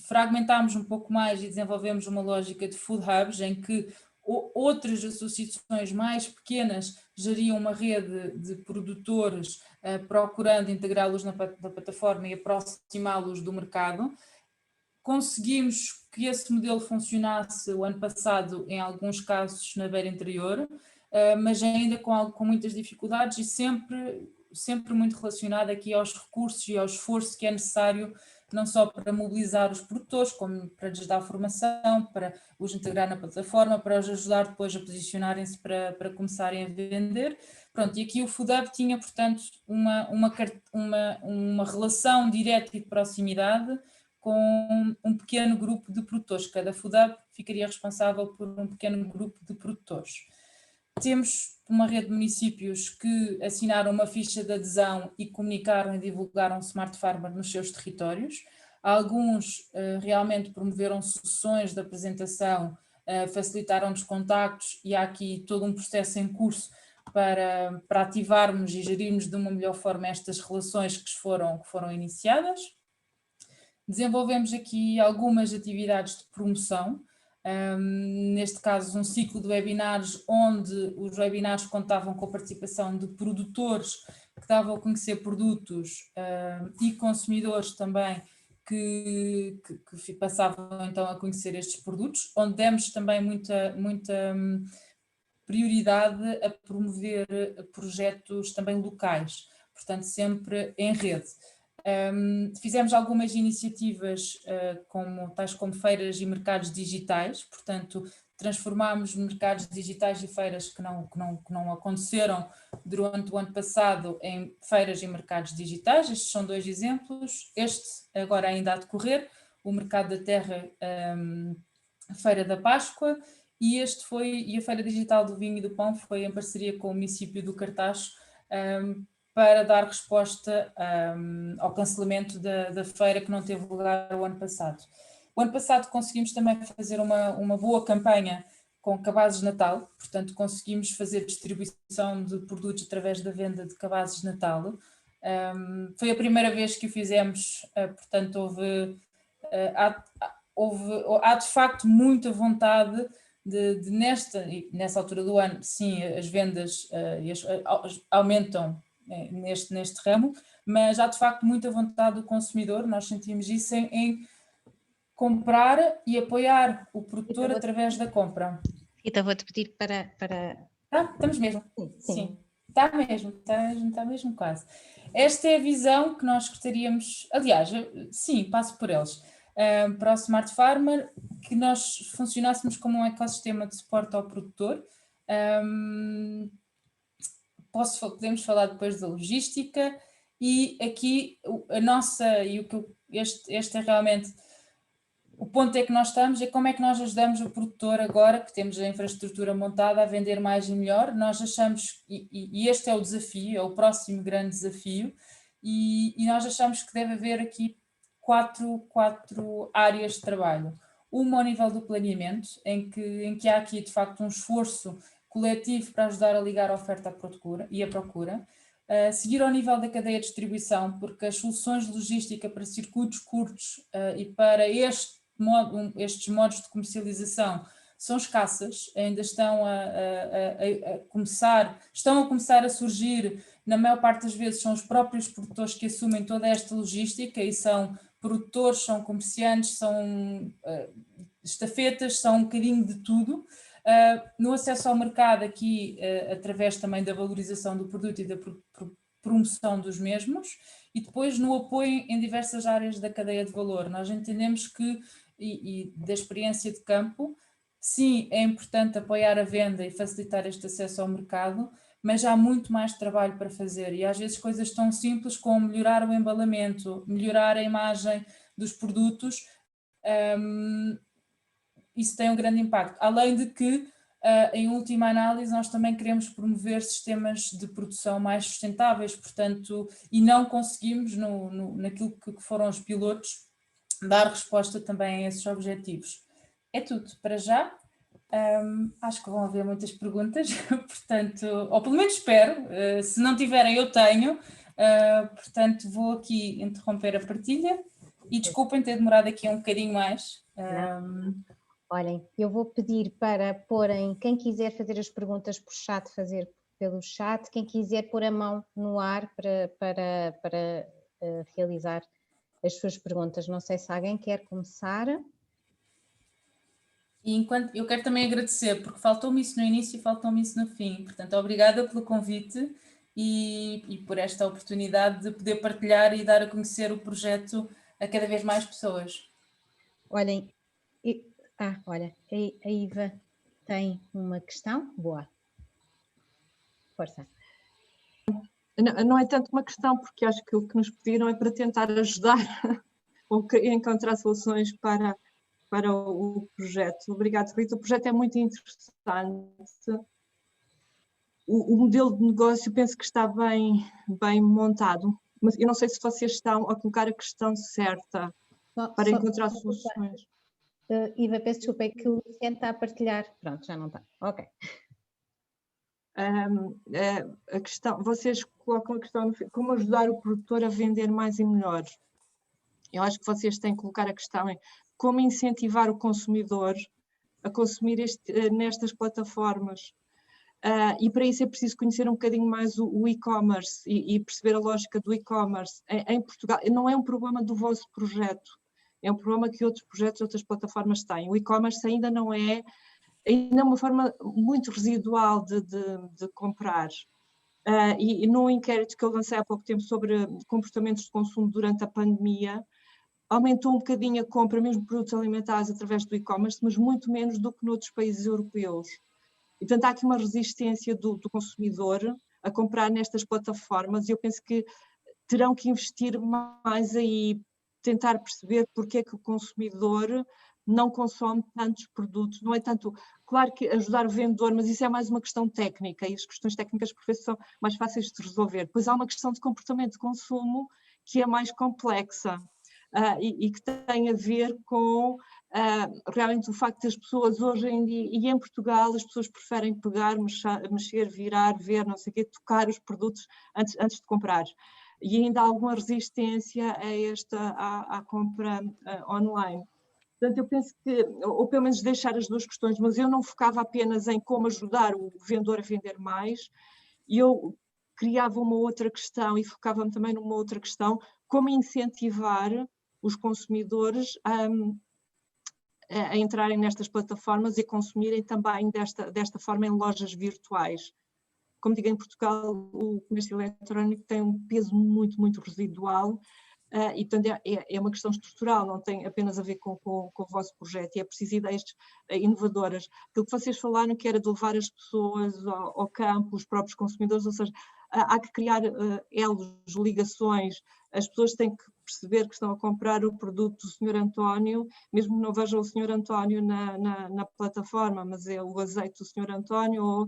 fragmentámos um pouco mais e desenvolvemos uma lógica de food hubs em que outras associações mais pequenas geriam uma rede de produtores procurando integrá-los na plataforma e aproximá-los do mercado. Conseguimos que esse modelo funcionasse o ano passado em alguns casos na beira interior, mas ainda com muitas dificuldades e sempre muito relacionado aqui aos recursos e ao esforço que é necessário, não só para mobilizar os produtores, como para lhes dar formação, para os integrar na plataforma, para os ajudar depois a posicionarem-se para começarem a vender. Pronto, e aqui o Food Hub tinha, portanto, uma relação direta e de proximidade com um pequeno grupo de produtores. Cada Food Hub ficaria responsável por um pequeno grupo de produtores. Temos uma rede de municípios que assinaram uma ficha de adesão e comunicaram e divulgaram Smart Farmer nos seus territórios. Alguns realmente promoveram sessões de apresentação, facilitaram-nos contactos e há aqui todo um processo em curso para ativarmos e gerirmos de uma melhor forma estas relações que foram iniciadas. Desenvolvemos aqui algumas atividades de promoção, neste caso um ciclo de webinars onde os webinars contavam com a participação de produtores que davam a conhecer produtos e consumidores também que passavam então a conhecer estes produtos, onde demos também muita prioridade a promover projetos também locais, portanto sempre em rede. Fizemos algumas iniciativas tais como feiras e mercados digitais, portanto transformámos mercados digitais e feiras que não aconteceram durante o ano passado em feiras e mercados digitais. Estes são 2 exemplos, este agora ainda a decorrer, o Mercado da Terra, a Feira da Páscoa, e a Feira Digital do Vinho e do Pão foi em parceria com o município do Cartaxo, para dar resposta ao cancelamento da feira que não teve lugar o ano passado. O ano passado conseguimos também fazer uma boa campanha com cabazes de Natal, portanto conseguimos fazer distribuição de produtos através da venda de cabazes de Natal. Foi a primeira vez que o fizemos, portanto há de facto muita vontade de nessa altura do ano, sim, as vendas aumentam neste ramo, mas há de facto muita vontade do consumidor, nós sentimos isso em comprar e apoiar o produtor através da compra. Então vou-te pedir para... Estamos mesmo. Sim. Está mesmo quase. Esta é a visão que nós gostaríamos, aliás, sim, passo por eles, para o Smart Farmer, que nós funcionássemos como um ecossistema de suporte ao produtor. Podemos falar depois da logística e aqui este é realmente o ponto é que nós estamos, é como é que nós ajudamos o produtor agora que temos a infraestrutura montada a vender mais e melhor. Nós achamos, e este é o desafio, é o próximo grande desafio, e nós achamos que deve haver aqui quatro áreas de trabalho. Uma ao nível do planeamento, em que há aqui de facto um esforço coletivo para ajudar a ligar a oferta à procura. Seguir ao nível da cadeia de distribuição, porque as soluções de logística para circuitos curtos e para estes modos de comercialização são escassas, ainda estão a começar a surgir, na maior parte das vezes são os próprios produtores que assumem toda esta logística, e são produtores, são comerciantes, são estafetas, são um bocadinho de tudo. No acesso ao mercado aqui, através também da valorização do produto e da promoção dos mesmos, e depois no apoio em diversas áreas da cadeia de valor. Nós entendemos que, e da experiência de campo, sim, é importante apoiar a venda e facilitar este acesso ao mercado, mas há muito mais trabalho para fazer, e às vezes coisas tão simples como melhorar o embalamento, melhorar a imagem dos produtos, isso tem um grande impacto. Além de que, em última análise, nós também queremos promover sistemas de produção mais sustentáveis, portanto, e não conseguimos, naquilo que foram os pilotos, dar resposta também a esses objetivos. É tudo para já. Acho que vão haver muitas perguntas, portanto, ou pelo menos espero, se não tiverem eu tenho, portanto vou aqui interromper a partilha e desculpem ter demorado aqui um bocadinho mais. Olhem, eu vou pedir para porem, quem quiser fazer as perguntas por chat, fazer pelo chat, quem quiser pôr a mão no ar para realizar as suas perguntas. Não sei se alguém quer começar. E enquanto, eu quero também agradecer, porque faltou-me isso no início e faltou-me isso no fim. Portanto, obrigada pelo convite e por esta oportunidade de poder partilhar e dar a conhecer o projeto a cada vez mais pessoas. Olhem, olha, a Iva tem uma questão. Boa. Força. Não é tanto uma questão, porque acho que o que nos pediram é para tentar ajudar ou encontrar soluções para o projeto. Obrigada, Rita. O projeto é muito interessante. O modelo de negócio penso que está bem montado, mas eu não sei se vocês estão a colocar a questão certa para encontrar soluções. Iva, peço desculpa, é que o Luciano está a partilhar. Pronto, já não está. Ok. A questão, vocês colocam a questão como ajudar o produtor a vender mais e melhor. Eu acho que vocês têm que colocar a questão em como incentivar o consumidor a consumir nestas plataformas. E para isso é preciso conhecer um bocadinho mais o e-commerce e perceber a lógica do e-commerce. Em Portugal, não é um problema do vosso projeto, é um problema que outros projetos, outras plataformas têm. O e-commerce ainda não é, ainda é uma forma muito residual de comprar. E num inquérito que eu lancei há pouco tempo sobre comportamentos de consumo durante a pandemia, aumentou um bocadinho a compra, mesmo de produtos alimentares, através do e-commerce, mas muito menos do que noutros países europeus. E, portanto, há aqui uma resistência do consumidor a comprar nestas plataformas, e eu penso que terão que investir mais aí, tentar perceber porque é que o consumidor não consome tantos produtos. Não é tanto, claro que ajudar o vendedor, mas isso é mais uma questão técnica, e as questões técnicas por vezes são mais fáceis de resolver. Depois há uma questão de comportamento de consumo que é mais complexa. E que tem a ver com realmente o facto das pessoas hoje em dia, e em Portugal, as pessoas preferem pegar, mexer, virar, ver, não sei o quê, tocar os produtos antes de comprar. E ainda há alguma resistência à compra online. Portanto, eu penso que, ou pelo menos deixar as duas questões, mas eu não focava apenas em como ajudar o vendedor a vender mais, e eu criava uma outra questão e focava-me também numa outra questão, como incentivar os consumidores a entrarem nestas plataformas e consumirem também desta forma em lojas virtuais. Como digo, em Portugal o comércio eletrónico tem um peso muito, muito residual, e portanto é uma questão estrutural, não tem apenas a ver com o vosso projeto, e é preciso ideias inovadoras. Aquilo que vocês falaram, que era de levar as pessoas ao campo, os próprios consumidores, ou seja, há que criar elos, ligações. As pessoas têm que perceber que estão a comprar o produto do Sr. António, mesmo que não vejam o Sr. António na plataforma, mas é o azeite do Sr. António, ou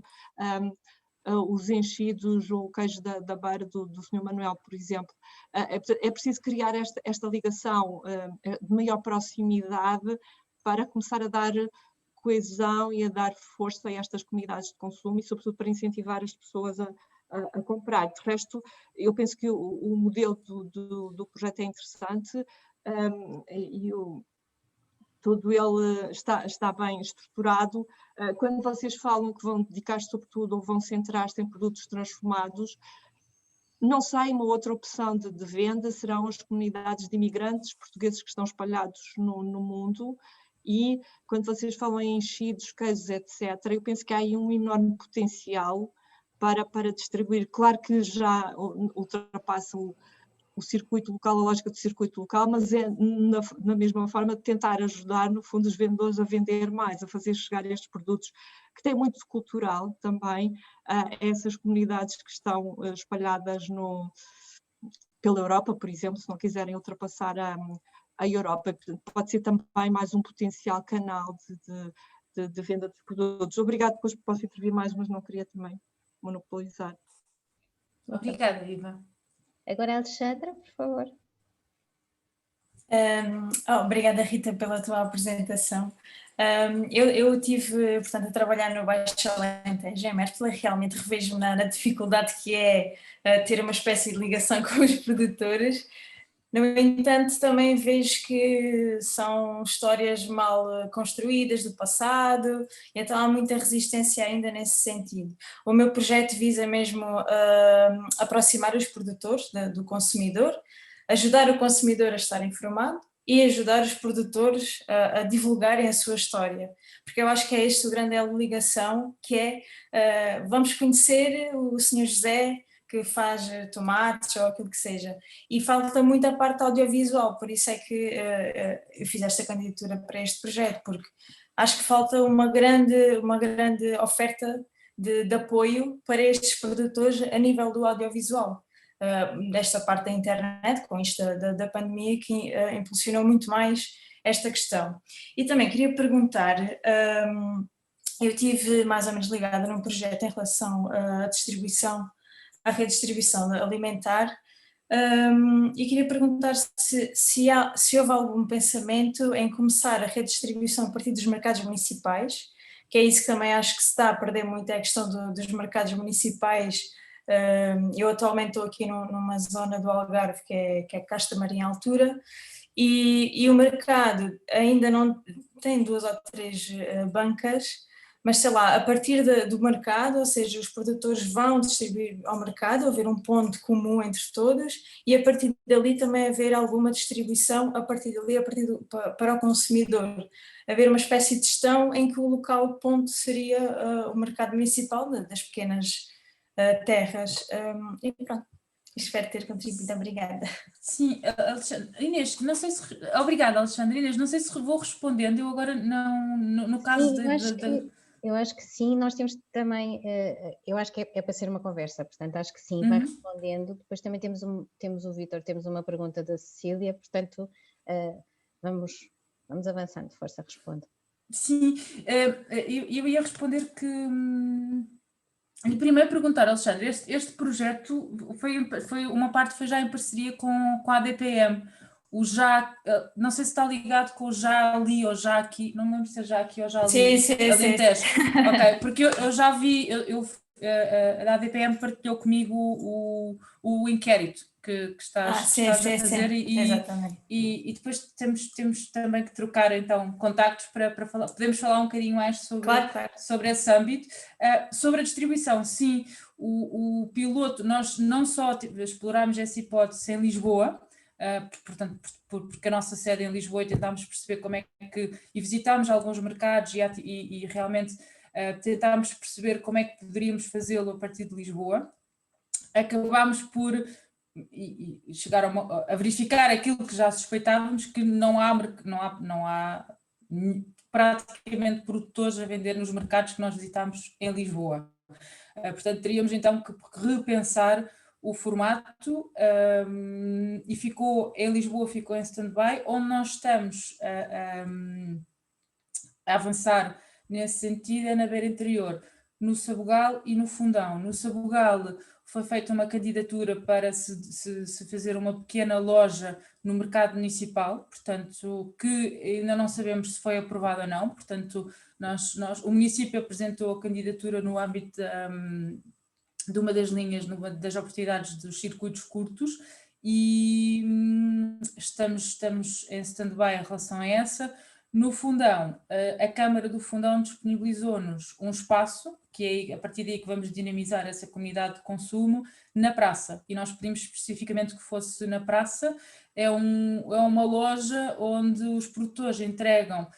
os enchidos, ou o queijo da beira do Sr. Manuel, por exemplo. É preciso criar esta ligação de maior proximidade para começar a dar coesão e a dar força a estas comunidades de consumo, e sobretudo para incentivar as pessoas a comprar. De resto, eu penso que o modelo do projeto é interessante, tudo ele está bem estruturado. Quando vocês falam que vão dedicar-se sobretudo ou vão centrar-se em produtos transformados, não sei, uma outra opção de venda serão as comunidades de imigrantes portugueses que estão espalhados no mundo. E quando vocês falam em enchidos, queijos, etc., eu penso que há aí um enorme potencial para distribuir. Claro que já ultrapassa o circuito local, a lógica do circuito local, mas é na mesma forma de tentar ajudar, no fundo, os vendedores a vender mais, a fazer chegar estes produtos, que têm muito cultural também, a essas comunidades que estão espalhadas pela Europa, por exemplo, se não quiserem ultrapassar a Europa. Pode ser também mais um potencial canal de venda de produtos. Obrigada, depois posso intervir mais, mas não queria também monopolizar. Obrigada, Iva. Agora, Alexandra, por favor. Obrigada, Rita, pela tua apresentação. Eu tive, portanto, a trabalhar no Baixo Alentejo, em Mértola, realmente revejo-me na dificuldade que é ter uma espécie de ligação com os produtores. No entanto, também vejo que são histórias mal construídas do passado, e então há muita resistência ainda nesse sentido. O meu projeto visa mesmo aproximar os produtores do consumidor, ajudar o consumidor a estar informado e ajudar os produtores a divulgarem a sua história, porque eu acho que é este o grande elo de ligação, que é, vamos conhecer o Sr. José, que faz tomates ou aquilo que seja, e falta muito a parte audiovisual, por isso é que eu fiz esta candidatura para este projeto, porque acho que falta uma grande oferta de apoio para estes produtores a nível do audiovisual, desta parte da internet, com isto da pandemia, que impulsionou muito mais esta questão. E também queria perguntar, eu estive mais ou menos ligada num projeto em relação à distribuição, à redistribuição alimentar, e queria perguntar se houve algum pensamento em começar a redistribuição a partir dos mercados municipais, que é isso que também acho que se está a perder muito, é a questão dos mercados municipais. Eu atualmente estou aqui numa zona do Algarve que é Castro Marim Altura, e o mercado ainda não tem 2 ou 3 bancas, mas sei lá, a partir do mercado, ou seja, os produtores vão distribuir ao mercado, haver um ponto comum entre todos, e a partir dali também haver alguma distribuição a partir dali, para o consumidor, haver uma espécie de gestão em que o local ponto seria o mercado municipal das pequenas terras, e pronto. Espero ter contribuído, obrigada. Sim, Alexandre. Inês, não sei se... Obrigada, Alexandre. Inês, não sei se vou respondendo, eu agora não, no caso Eu acho que sim, nós temos também, eu acho que é para ser uma conversa, portanto acho que sim, vai respondendo. Depois também temos o Vítor, temos uma pergunta da Cecília, portanto vamos avançando, força, responde. Sim, eu ia responder que... E primeiro perguntar, Alexandre, este projeto foi uma parte foi já em parceria com a ADPM. Não sei se está ligado com o Já Ali ou Já Aqui, não me lembro se é Já Aqui ou Já Ali. Sim. Ok, porque eu já vi, a ADPM partilhou comigo o inquérito que estás a fazer. E depois temos também que trocar então contactos para falar, podemos falar um bocadinho mais sobre esse âmbito. Sobre a distribuição, sim, o piloto, nós não só explorámos essa hipótese em Lisboa, portanto, porque a nossa sede é em Lisboa, e tentámos perceber como é que, e visitámos alguns mercados e realmente tentámos perceber como é que poderíamos fazê-lo a partir de Lisboa. Acabámos por chegar a verificar aquilo que já suspeitávamos, que não há praticamente produtores a vender nos mercados que nós visitámos em Lisboa. Portanto, teríamos então que repensar o formato, e em Lisboa ficou em stand-by, onde nós estamos a avançar nesse sentido é na Beira Interior, no Sabugal e no Fundão. No Sabugal foi feita uma candidatura para se fazer uma pequena loja no mercado municipal, portanto, que ainda não sabemos se foi aprovado ou não, portanto, o município apresentou a candidatura no âmbito de uma das linhas, das oportunidades dos circuitos curtos, e estamos em stand-by em relação a essa. No Fundão, a Câmara do Fundão disponibilizou-nos um espaço, que é a partir daí que vamos dinamizar essa comunidade de consumo, na praça. E nós pedimos especificamente que fosse na praça. É uma loja onde os produtores entregam.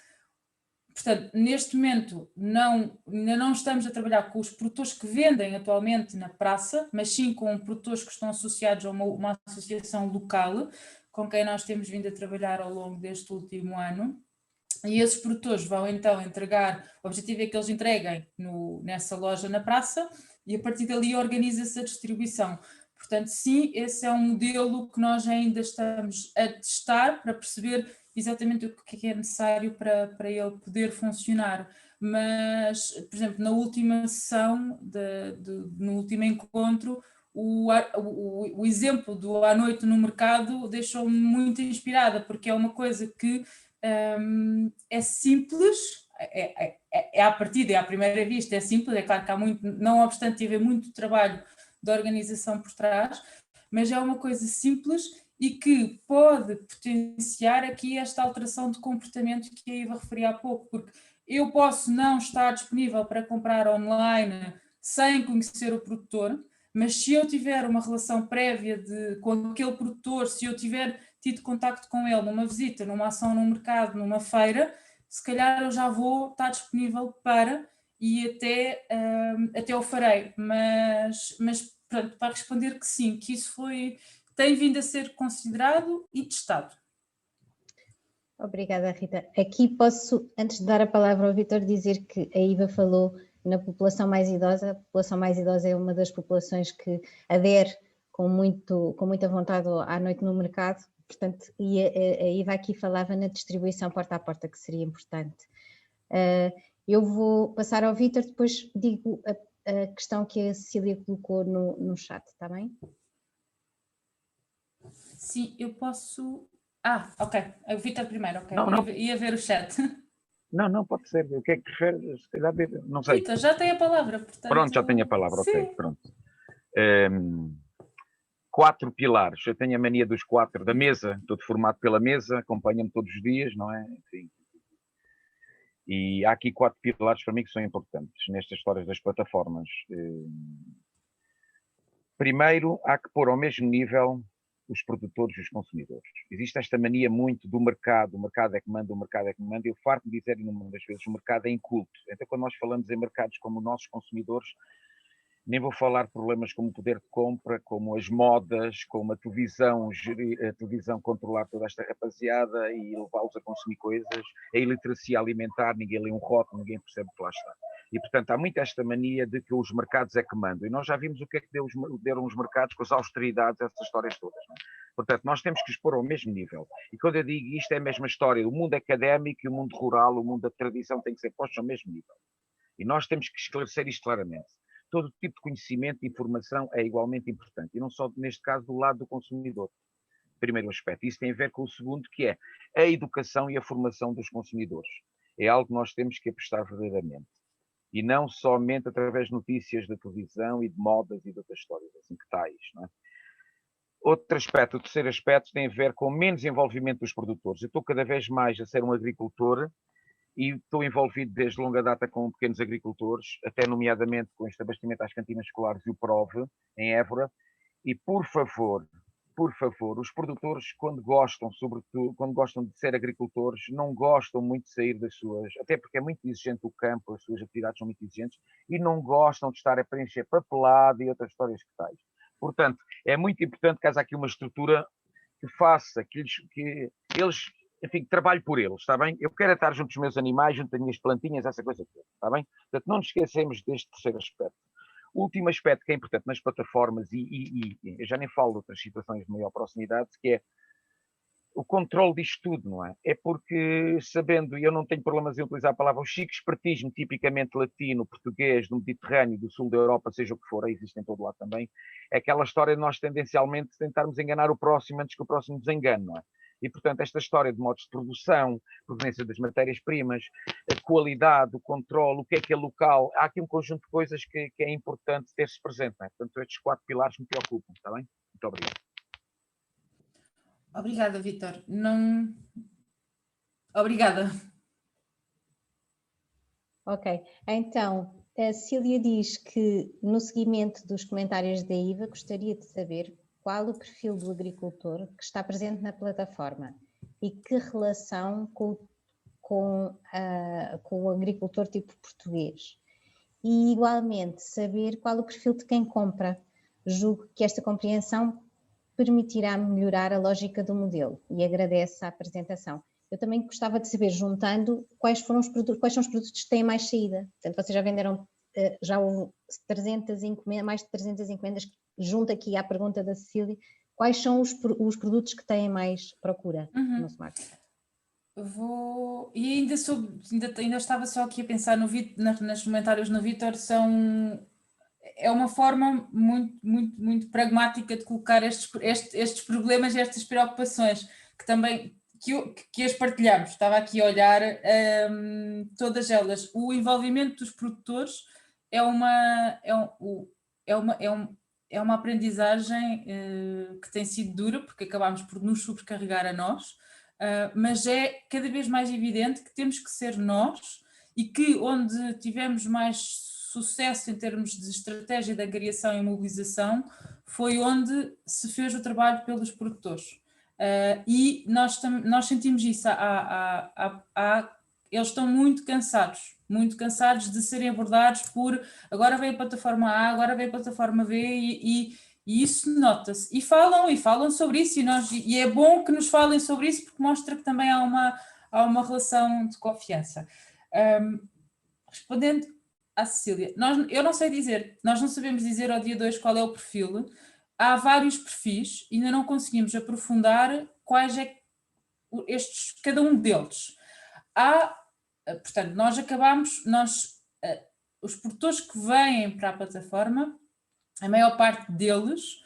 Portanto, neste momento ainda não estamos a trabalhar com os produtores que vendem atualmente na praça, mas sim com produtores que estão associados a uma associação local, com quem nós temos vindo a trabalhar ao longo deste último ano. E esses produtores vão então entregar, o objetivo é que eles entreguem nessa loja na praça e a partir dali organiza-se a distribuição. Portanto, sim, esse é um modelo que nós ainda estamos a testar para perceber exatamente o que é necessário para ele poder funcionar. Mas, por exemplo, na última sessão, no último encontro, o exemplo do à noite no mercado deixou-me muito inspirada, porque é uma coisa que é simples, à partida, à primeira vista é simples, é claro que há muito, não obstante haver muito trabalho de organização por trás, mas é uma coisa simples e que pode potenciar aqui esta alteração de comportamento que a Iva referia há pouco, porque eu posso não estar disponível para comprar online sem conhecer o produtor, mas se eu tiver uma relação prévia com aquele produtor, se eu tiver tido contacto com ele numa visita, numa ação no mercado, numa feira, se calhar eu já vou estar disponível para e até o farei, mas pronto, para responder que sim, que isso tem vindo a ser considerado e testado. Obrigada, Rita. Aqui posso, antes de dar a palavra ao Vítor, dizer que a Iva falou na população mais idosa. A população mais idosa é uma das populações que adere com muita vontade à noite no mercado, portanto, e a Iva aqui falava na distribuição porta a porta, que seria importante. Eu vou passar ao Vítor, depois digo a questão que a Cecília colocou no chat, está bem? Sim, eu posso... ok. O Vítor primeiro, ok. Não. Ia ver o chat. Não, pode ser. O que é que prefere? Se calhar, não sei. Vítor, já tem a palavra, portanto... Pronto, já tenho a palavra, sim. ok, pronto. 4 pilares. Eu tenho a mania dos 4 da mesa, estou formado pela mesa, acompanha-me todos os dias, não é? Enfim. E há aqui 4 pilares para mim que são importantes nestas histórias das plataformas. Primeiro, há que pôr ao mesmo nível os produtores e os consumidores. Existe esta mania muito do mercado, o mercado é que manda, o mercado é que manda. Eu farto de dizer inúmeras vezes, o mercado é inculto. Então, quando nós falamos em mercados como os nossos consumidores, nem vou falar de problemas como o poder de compra, como as modas, como a televisão controlar toda esta rapaziada e levá-los a consumir coisas, a iliteracia alimentar, ninguém lê um rótulo, ninguém percebe o que lá está. E, portanto, há muito esta mania de que os mercados é que mandam. E nós já vimos o que é que deram os mercados com as austeridades, essas histórias todas. Não é? Portanto, nós temos que expor ao mesmo nível. E quando eu digo isto, é a mesma história. O mundo académico e o mundo rural, o mundo da tradição tem que ser postos ao mesmo nível. E nós temos que esclarecer isto claramente. Todo tipo de conhecimento e informação é igualmente importante. E não só, neste caso, do lado do consumidor. Primeiro aspecto. Isso tem a ver com o segundo, que é a educação e a formação dos consumidores. É algo que nós temos que apostar verdadeiramente. E não somente através de notícias da televisão e de modas e de outras histórias assim que tais, não é? Outro aspecto, o terceiro aspecto, tem a ver com menos envolvimento dos produtores. Eu estou cada vez mais a ser um agricultor e estou envolvido desde longa data com pequenos agricultores, até nomeadamente com este abastecimento às cantinas escolares e o PROVE, em Évora, e por favor, os produtores, quando gostam, sobretudo, quando gostam de ser agricultores, não gostam muito de sair das suas, até porque é muito exigente o campo, as suas atividades são muito exigentes, e não gostam de estar a preencher papelada e outras histórias que tais. Portanto, é muito importante que haja aqui uma estrutura que faça, que eles, enfim, trabalhe por eles, está bem? Eu quero estar junto dos meus animais, junto das minhas plantinhas, essa coisa toda, está bem? Portanto, não nos esquecemos deste terceiro aspecto. O último aspecto que é importante nas plataformas, e eu já nem falo de outras situações de maior proximidade, que é o controle disto tudo, não é? É porque, sabendo, e eu não tenho problemas em utilizar a palavra, o chico espertismo tipicamente latino, português, do Mediterrâneo, do sul da Europa, seja o que for, existe em todo lado também, é aquela história de nós tendencialmente tentarmos enganar o próximo antes que o próximo nos engane, não é? E, portanto, esta história de modos de produção, proveniência das matérias-primas, a qualidade, o controle, o que é local, há aqui um conjunto de coisas que é importante ter-se presente, não é? Portanto, estes 4 pilares me preocupam, está bem? Muito obrigado. Obrigada, Vítor. Obrigada. Ok, então a Cília diz que no seguimento dos comentários da Iva gostaria de saber qual o perfil do agricultor que está presente na plataforma e que relação com o agricultor tipo português. E igualmente saber qual o perfil de quem compra. Julgo que esta compreensão permitirá melhorar a lógica do modelo e agradece a apresentação. Eu também gostava de saber, juntando, quais são os produtos que têm mais saída. Portanto, vocês já venderam, já houve 300 encomendas, mais de 300 encomendas, junto aqui à pergunta da Cecília, quais são os produtos que têm mais procura no Smart? E ainda estava só aqui a pensar nos comentários no Vítor, é uma forma muito pragmática de colocar estes problemas e estas preocupações que também que as partilhamos. Estava aqui a olhar todas elas. O envolvimento dos produtores é uma aprendizagem que tem sido dura, porque acabamos por nos sobrecarregar a nós, mas é cada vez mais evidente que temos que ser nós, e que onde tivemos mais sucesso em termos de estratégia de angariação e mobilização foi onde se fez o trabalho pelos produtores. E nós sentimos isso. Eles estão muito cansados de serem abordados por agora vem a plataforma A, agora vem a plataforma B, e isso nota-se. E falam sobre isso, e é bom que nos falem sobre isso, porque mostra que também há uma relação de confiança. Respondendo à Cecília, eu não sei dizer, nós não sabemos dizer ao dia 2 qual é o perfil. Há vários perfis, ainda não conseguimos aprofundar quais é cada um deles. Portanto, os produtores que vêm para a plataforma, a maior parte deles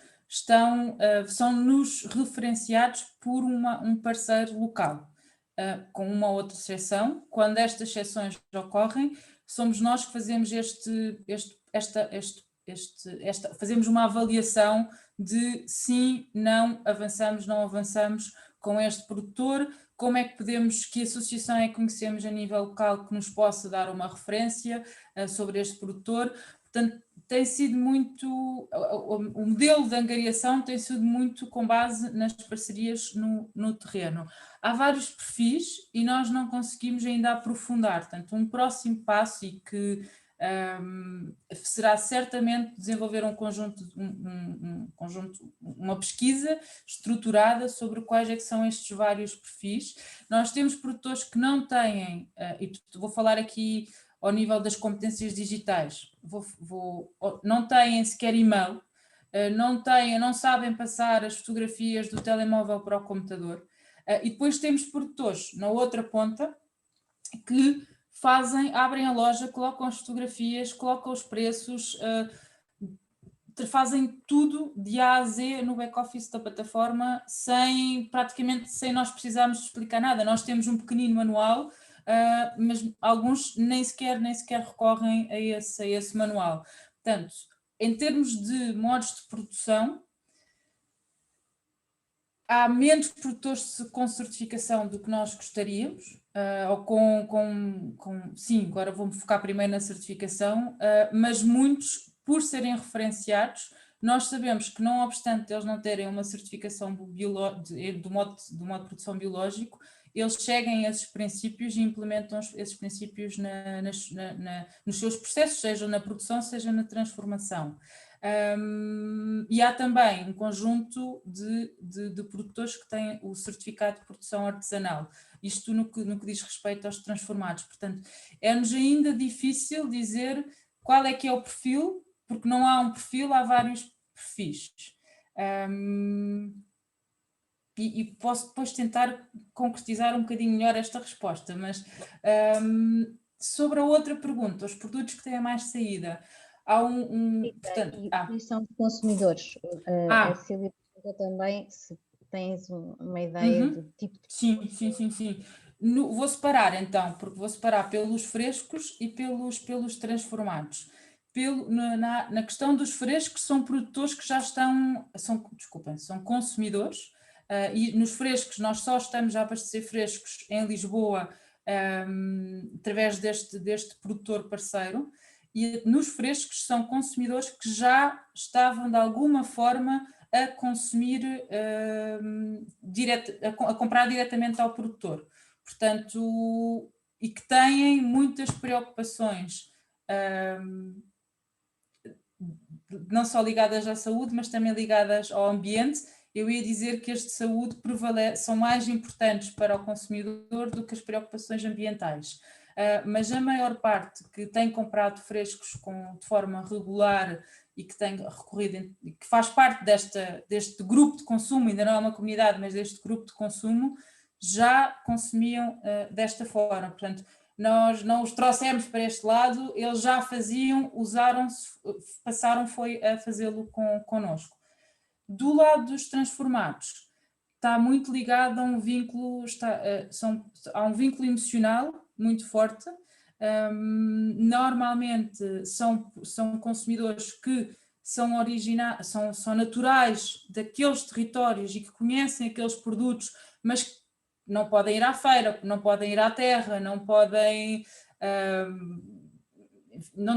são-nos referenciados por um parceiro local, com uma outra exceção. Quando estas exceções ocorrem, somos nós que fazemos fazemos uma avaliação de sim, não avançamos com este produtor, como é que associação é que conhecemos a nível local que nos possa dar uma referência sobre este produtor. Portanto, tem sido muito, o modelo de angariação tem sido muito com base nas parcerias no terreno. Há vários perfis e nós não conseguimos ainda aprofundar. Portanto, um próximo passo, e que será certamente desenvolver uma pesquisa estruturada sobre quais é que são estes vários perfis. Nós temos produtores que não têm, e vou falar aqui ao nível das competências digitais, não têm sequer e-mail, não sabem passar as fotografias do telemóvel para o computador, e depois temos produtores na outra ponta que abrem a loja, colocam as fotografias, colocam os preços, fazem tudo de A a Z no back-office da plataforma, praticamente sem nós precisarmos explicar nada. Nós temos um pequenino manual, mas alguns nem sequer recorrem a esse manual. Portanto, em termos de modos de produção, há menos produtores com certificação do que nós gostaríamos, sim, agora vou-me focar primeiro na certificação, mas muitos, por serem referenciados, nós sabemos que, não obstante eles não terem uma certificação do modo de produção biológico, eles seguem esses princípios e implementam esses princípios nos seus processos, seja na produção, seja na transformação. E há também um conjunto de produtores que têm o certificado de produção artesanal, isto no que diz respeito aos transformados. Portanto, é-nos ainda difícil dizer qual é que é o perfil, porque não há um perfil, há vários perfis. E posso depois tentar concretizar um bocadinho melhor esta resposta, mas sobre a outra pergunta, os produtos que têm mais saída, há portanto, e posição de consumidores. A Cília pergunta também se tens uma ideia do tipo de... Sim. Vou separar então, porque vou separar pelos frescos e pelos transformados. Na questão dos frescos, são produtores que já são consumidores, e nos frescos nós só estamos a abastecer frescos em Lisboa, através deste produtor parceiro, e nos frescos são consumidores que já estavam de alguma forma a consumir, a comprar diretamente ao produtor. Portanto, e que têm muitas preocupações, não só ligadas à saúde, mas também ligadas ao ambiente. Eu ia dizer que as de saúde são mais importantes para o consumidor do que as preocupações ambientais. Mas a maior parte que tem comprado frescos de forma regular e que tem recorrido, que faz parte deste grupo de consumo, ainda não é uma comunidade, mas deste grupo de consumo, já consumiam desta forma. Portanto, nós não os trouxemos para este lado, eles já faziam, passaram foi a fazê-lo connosco. Do lado dos transformados, está muito ligado a um vínculo, há um vínculo emocional muito forte. Normalmente são consumidores que são naturais daqueles territórios e que conhecem aqueles produtos, mas que não podem ir à feira, não podem ir à terra, não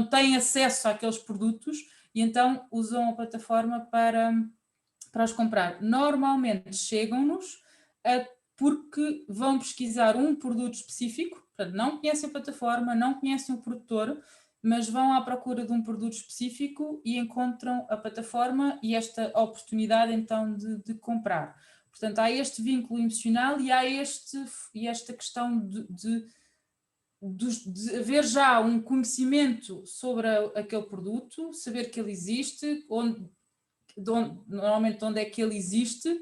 têm acesso àqueles produtos e então usam a plataforma para os comprar. Normalmente chegam-nos porque vão pesquisar um produto específico, portanto não conhecem a plataforma, não conhecem o produtor, mas vão à procura de um produto específico e encontram a plataforma e esta oportunidade então de comprar. Portanto, há este vínculo emocional e há esta questão de haver já um conhecimento sobre aquele produto, saber que ele existe, normalmente onde é que ele existe,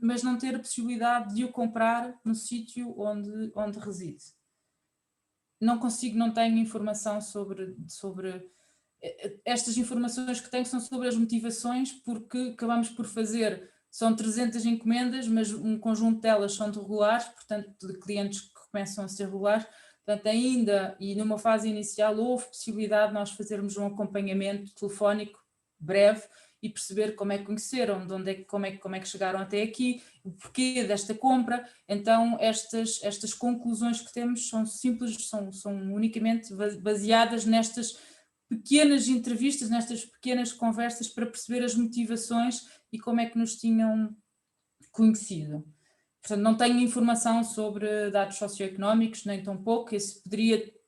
mas não ter a possibilidade de o comprar no sítio onde reside. Não tenho informação sobre estas informações que tenho são sobre as motivações, porque acabamos por fazer, são 300 encomendas, mas um conjunto delas são de regulares, portanto de clientes que começam a ser regulares, portanto ainda, e numa fase inicial houve possibilidade de nós fazermos um acompanhamento telefónico breve e perceber como é que conheceram, como é que chegaram até aqui, o porquê desta compra. Então estas conclusões que temos são simples, são unicamente baseadas nestas pequenas entrevistas, nestas pequenas conversas para perceber as motivações e como é que nos tinham conhecido. Portanto, não tenho informação sobre dados socioeconómicos, nem tão pouco, esse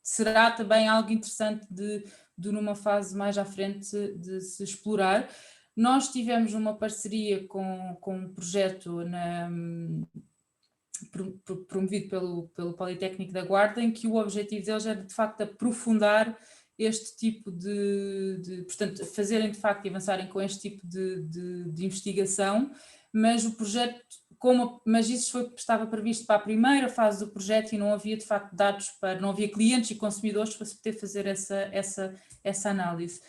será também algo interessante de numa fase mais à frente de se explorar. Nós tivemos uma parceria com um projeto promovido pelo Politécnico da Guarda, em que o objetivo deles era de facto aprofundar este tipo portanto, fazerem de facto e avançarem com este tipo de investigação, mas o projeto, mas isso estava previsto para a primeira fase do projeto e não havia de facto dados não havia clientes e consumidores para se poder fazer essa análise.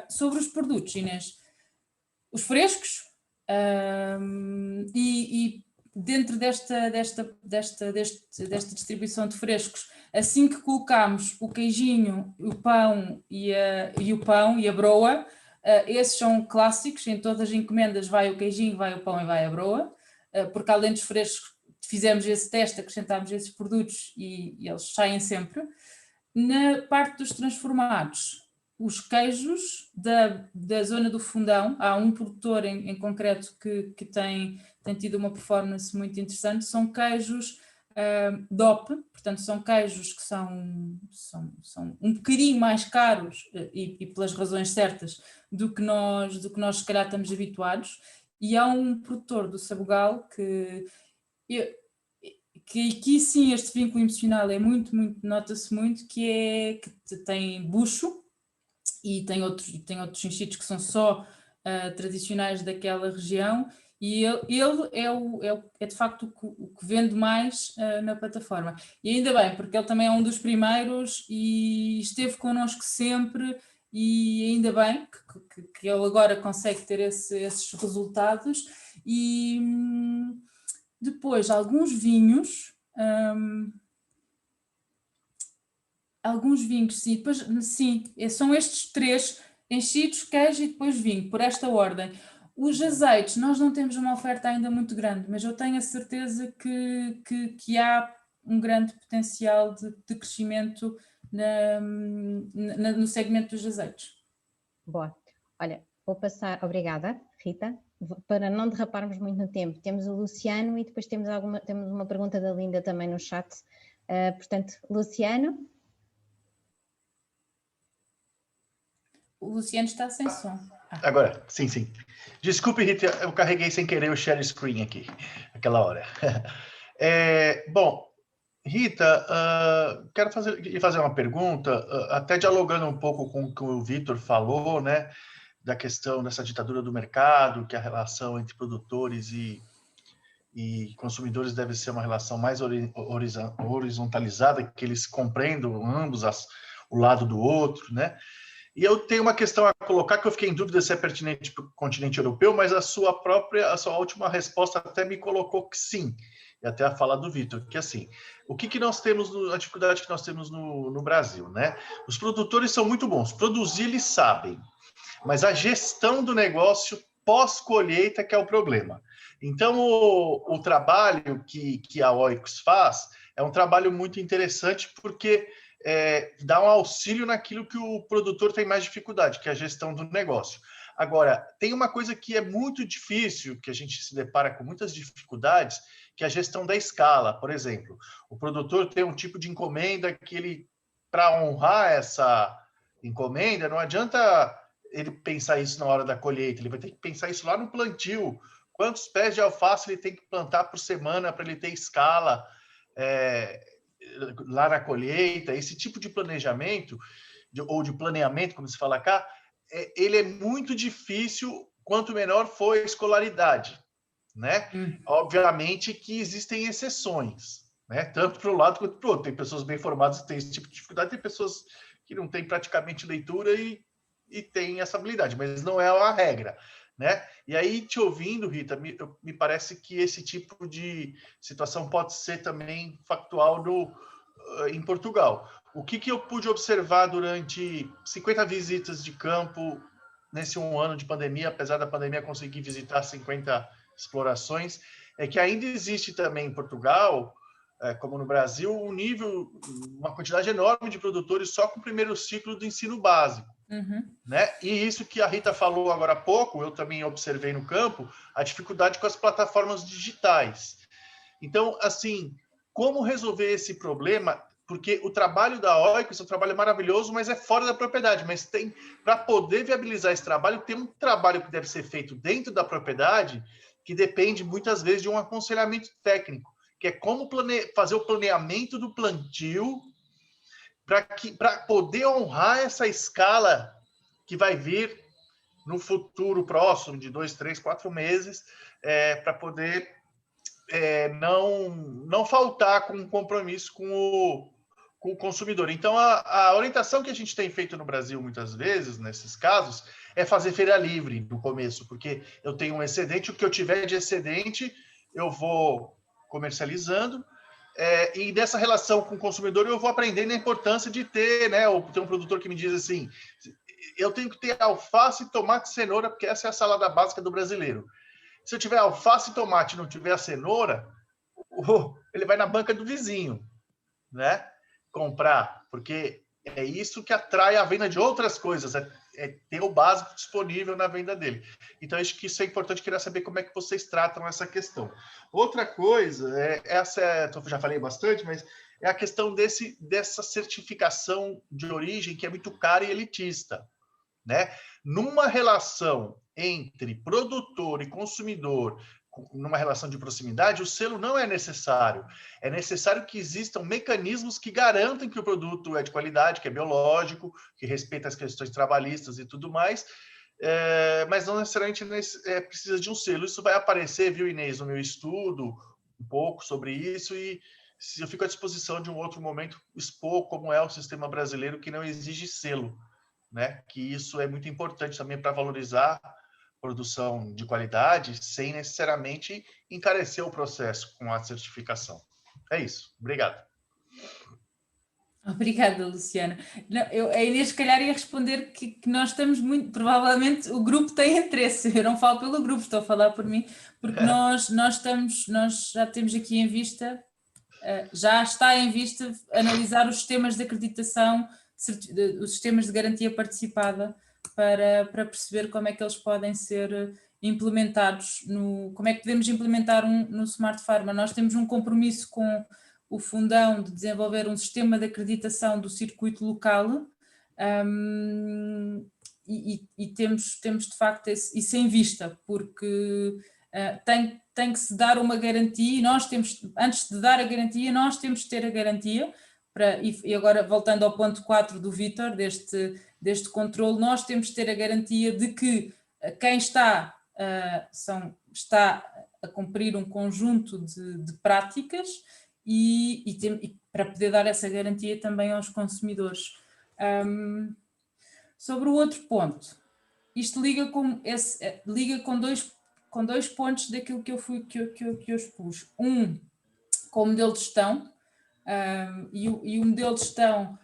Sobre os produtos, Inês, os frescos, e dentro desta distribuição de frescos, assim que colocamos o queijinho, o pão e a broa, esses são clássicos, em todas as encomendas vai o queijinho, vai o pão e vai a broa, porque além dos frescos fizemos esse teste, acrescentámos esses produtos e eles saem sempre. Na parte dos transformados, os queijos da zona do Fundão, há um produtor em concreto que tem tido uma performance muito interessante, são queijos DOP, portanto são queijos que são um bocadinho mais caros e pelas razões certas do que nós se calhar estamos habituados, e há um produtor do Sabugal que sim, este vínculo emocional é muito, nota-se muito, que tem bucho e tem outros enchidos que são só tradicionais daquela região, e ele é de facto o que vende mais na plataforma. E ainda bem, porque ele também é um dos primeiros e esteve connosco sempre, e ainda bem que ele agora consegue ter esses resultados. E depois alguns vinhos, sim, depois, sim, são estes três: enchidos, queijo e depois vinho, por esta ordem. Os azeites, nós não temos uma oferta ainda muito grande, mas eu tenho a certeza que há um grande potencial de crescimento no segmento dos azeites. Boa. Olha, vou passar, obrigada, Rita, para não derraparmos muito no tempo. Temos o Luciano e depois temos uma pergunta da Linda também no chat. Portanto, Luciano. O Luciano está sem som. Agora, sim. Desculpe, Rita, eu carreguei sem querer o share screen aqui, aquela hora. Bom, Rita, quero fazer uma pergunta, até dialogando um pouco com o que o Vitor falou, né, da questão dessa ditadura do mercado, que a relação entre produtores e consumidores deve ser uma relação mais horizontalizada, que eles compreendam ambos o lado do outro, né? E eu tenho uma questão a colocar que eu fiquei em dúvida se é pertinente para o continente europeu, mas a sua última resposta até me colocou que sim, e até a fala do Vitor, que assim, o que nós temos, a dificuldade que nós temos no Brasil, né? Os produtores são muito bons, produzir eles sabem, mas a gestão do negócio pós-colheita que é o problema. Então, o trabalho que a Oikos faz é um trabalho muito interessante porque dá um auxílio naquilo que o produtor tem mais dificuldade, que é a gestão do negócio. Agora, tem uma coisa que é muito difícil, que a gente se depara com muitas dificuldades, que é a gestão da escala. Por exemplo, o produtor tem um tipo de encomenda que ele, para honrar essa encomenda, não adianta ele pensar isso na hora da colheita, ele vai ter que pensar isso lá no plantio. Quantos pés de alface ele tem que plantar por semana para ele ter escala lá na colheita? Esse tipo de planejamento, ou de planeamento, como se fala cá, ele é muito difícil quanto menor for a escolaridade, né? Obviamente que existem exceções, né? Tanto para um lado quanto para o outro. Tem pessoas bem formadas que têm esse tipo de dificuldade, tem pessoas que não têm praticamente leitura e têm essa habilidade, mas não é a regra, né? E aí, te ouvindo, Rita, me parece que esse tipo de situação pode ser também factual em Portugal. O que eu pude observar durante 50 visitas de campo nesse um ano de pandemia, apesar da pandemia conseguir visitar 50 explorações, é que ainda existe também em Portugal, como no Brasil, uma quantidade enorme de produtores só com o primeiro ciclo do ensino básico. Né? E isso que a Rita falou agora há pouco, eu também observei no campo, a dificuldade com as plataformas digitais. Então, assim, como resolver esse problema? Porque o trabalho da Oikos é um trabalho maravilhoso, mas é fora da propriedade. Mas para poder viabilizar esse trabalho, tem um trabalho que deve ser feito dentro da propriedade, que depende muitas vezes de um aconselhamento técnico, que é como fazer o planeamento do plantio para poder honrar essa escala que vai vir no futuro próximo, de 2, 3, 4 meses, para poder não faltar com um compromisso com o consumidor. Então, a orientação que a gente tem feito no Brasil, muitas vezes, nesses casos, é fazer feira livre no começo, porque eu tenho um excedente, o que eu tiver de excedente, eu vou comercializando, e dessa relação com o consumidor eu vou aprendendo a importância de ter, né? Tem um produtor que me diz assim, eu tenho que ter alface, tomate e cenoura, porque essa é a salada básica do brasileiro. Se eu tiver alface e tomate e não tiver a cenoura, ele vai na banca do vizinho, né? Comprar, porque é isso que atrai a venda de outras coisas, ter o básico disponível na venda dele. Então, acho que isso é importante, queria saber como é que vocês tratam essa questão. Outra coisa, eu já falei bastante, mas é a questão dessa certificação de origem que é muito cara e elitista, né? Numa relação entre produtor e consumidor, numa relação de proximidade, o selo não é necessário. É necessário que existam mecanismos que garantam que o produto é de qualidade, que é biológico, que respeita as questões trabalhistas e tudo mais, mas não necessariamente precisa de um selo. Isso vai aparecer, viu, Inês, no meu estudo, um pouco sobre isso, e eu fico à disposição de um outro momento expor como é o sistema brasileiro que não exige selo, né? Que isso é muito importante também para valorizar produção de qualidade, sem necessariamente encarecer o processo com a certificação. É isso. Obrigado. Obrigada, Luciana. A Inês, se calhar, ia responder que nós estamos muito... Provavelmente o grupo tem interesse. Eu não falo pelo grupo, estou a falar por mim, porque nós já temos aqui em vista já está em vista analisar os sistemas de acreditação, os sistemas de garantia participada, para perceber como é que eles podem ser implementados, como é que podemos implementar no Smart Pharma. Nós temos um compromisso com o Fundão de desenvolver um sistema de acreditação do circuito local, e temos de facto isso em vista, porque tem que se dar uma garantia, e nós temos, antes de dar a garantia, nós temos de ter a garantia, e agora voltando ao ponto 4 do Vítor, deste controle, nós temos de ter a garantia de que quem está a cumprir um conjunto de práticas, e para poder dar essa garantia também aos consumidores. Sobre o outro ponto, isto liga com dois pontos daquilo que eu expus. Com o modelo de gestão, e o modelo de gestão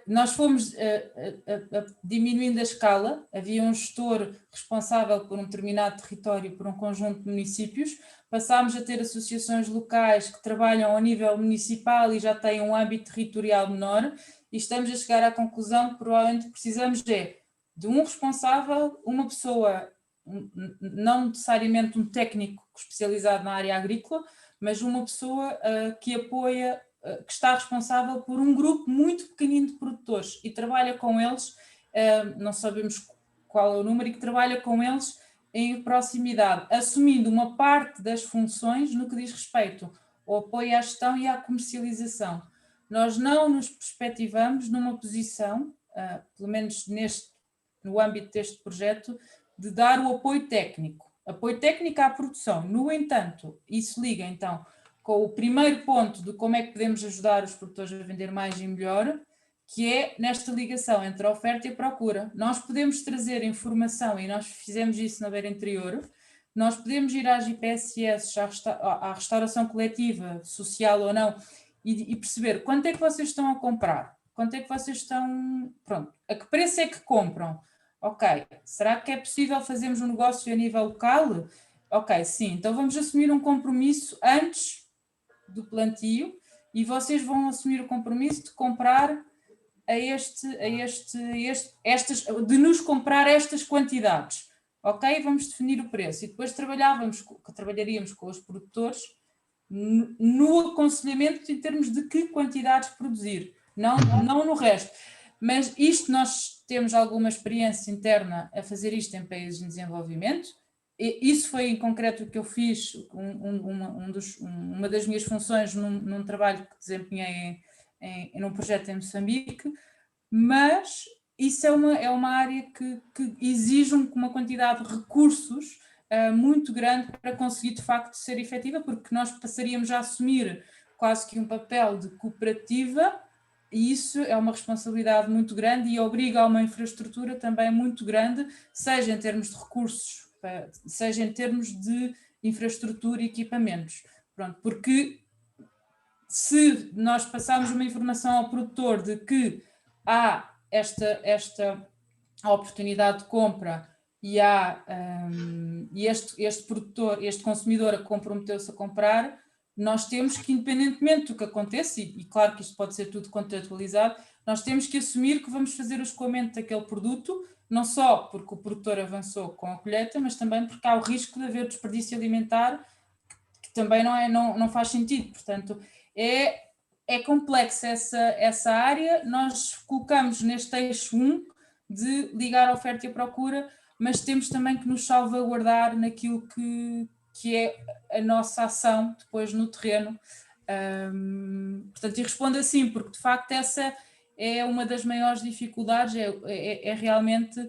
nós fomos diminuindo a escala. Havia um gestor responsável por um determinado território, por um conjunto de municípios, passámos a ter associações locais que trabalham ao nível municipal e já têm um âmbito territorial menor, e estamos a chegar à conclusão que provavelmente precisamos de um responsável, uma pessoa, não necessariamente um técnico especializado na área agrícola, mas uma pessoa que apoia, que está responsável por um grupo muito pequenino de produtores e trabalha com eles, não sabemos qual é o número, e que trabalha com eles em proximidade, assumindo uma parte das funções no que diz respeito ao apoio à gestão e à comercialização. Nós não nos perspectivamos numa posição, pelo menos no âmbito deste projeto, de dar o apoio técnico à produção. No entanto, isso liga então com o primeiro ponto de como é que podemos ajudar os produtores a vender mais e melhor, que é nesta ligação entre a oferta e a procura. Nós podemos trazer informação, e nós fizemos isso na Beira Interior, nós podemos ir às IPSS, à restauração coletiva, social ou não, e perceber quanto é que vocês estão a comprar, quanto é que vocês estão, pronto, a que preço é que compram. Ok, será que é possível fazermos um negócio a nível local? Ok, sim, então vamos assumir um compromisso antes do plantio, e vocês vão assumir o compromisso de comprar de nos comprar estas quantidades. Ok, vamos definir o preço, e depois trabalharíamos com os produtores no aconselhamento em termos de que quantidades produzir, não no resto. Mas isto, nós temos alguma experiência interna a fazer isto em países em desenvolvimento. Isso foi em concreto o que eu fiz, uma das minhas funções num trabalho que desempenhei num projeto em Moçambique, mas isso é uma área que exige uma quantidade de recursos muito grande para conseguir de facto ser efetiva, porque nós passaríamos a assumir quase que um papel de cooperativa, e isso é uma responsabilidade muito grande e obriga a uma infraestrutura também muito grande, seja em termos de recursos, seja em termos de infraestrutura e equipamentos. Pronto, porque se nós passarmos uma informação ao produtor de que há esta oportunidade de compra e este produtor, este consumidor comprometeu-se a comprar, nós temos que, independentemente do que aconteça, e claro que isto pode ser tudo contratualizado, nós temos que assumir que vamos fazer o escoamento daquele produto, não só porque o produtor avançou com a colheita, mas também porque há o risco de haver desperdício alimentar, que também não faz sentido. Portanto, é complexa essa área. Nós colocamos neste eixo 1 de ligar a oferta e a procura, mas temos também que nos salvaguardar naquilo que é a nossa ação depois no terreno. Portanto, e respondo assim, porque de facto essa é uma das maiores dificuldades, é realmente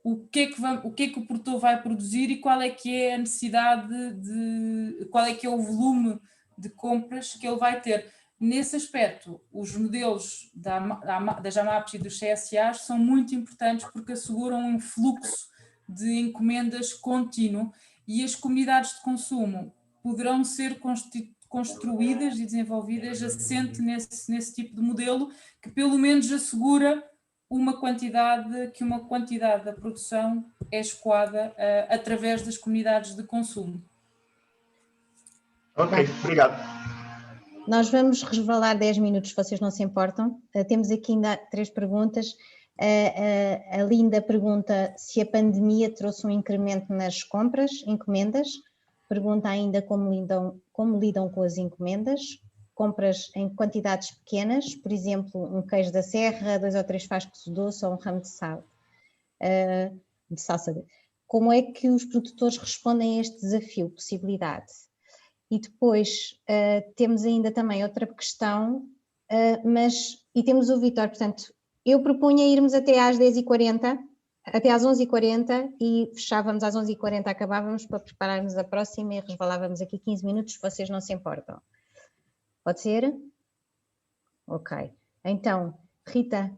o que é que o produtor vai produzir e qual é que é a necessidade qual é que é o volume de compras que ele vai ter. Nesse aspecto, os modelos das AMAPs e dos CSAs são muito importantes porque asseguram um fluxo de encomendas contínuo, e as comunidades de consumo poderão ser construídas e desenvolvidas assente nesse tipo de modelo, que pelo menos assegura que uma quantidade da produção é escoada através das comunidades de consumo. Ok, obrigado. Nós vamos resvalar 10 minutos, se vocês não se importam. Temos aqui ainda 3 perguntas. A Linda pergunta se a pandemia trouxe um incremento nas compras, encomendas. Pergunta ainda como lidam com as encomendas. Compras em quantidades pequenas, por exemplo, um queijo da serra, 2 ou 3 frascos de doce ou um ramo de sal. De salsa. Como é que os produtores respondem a este desafio, possibilidade? E depois temos ainda também outra questão, e temos o Vítor, portanto, eu propunha irmos até às 10h40, até às 11h40 e fechávamos às 11h40, acabávamos para prepararmos a próxima e resvalávamos aqui 15 minutos, se vocês não se importam. Pode ser? Ok. Então, Rita,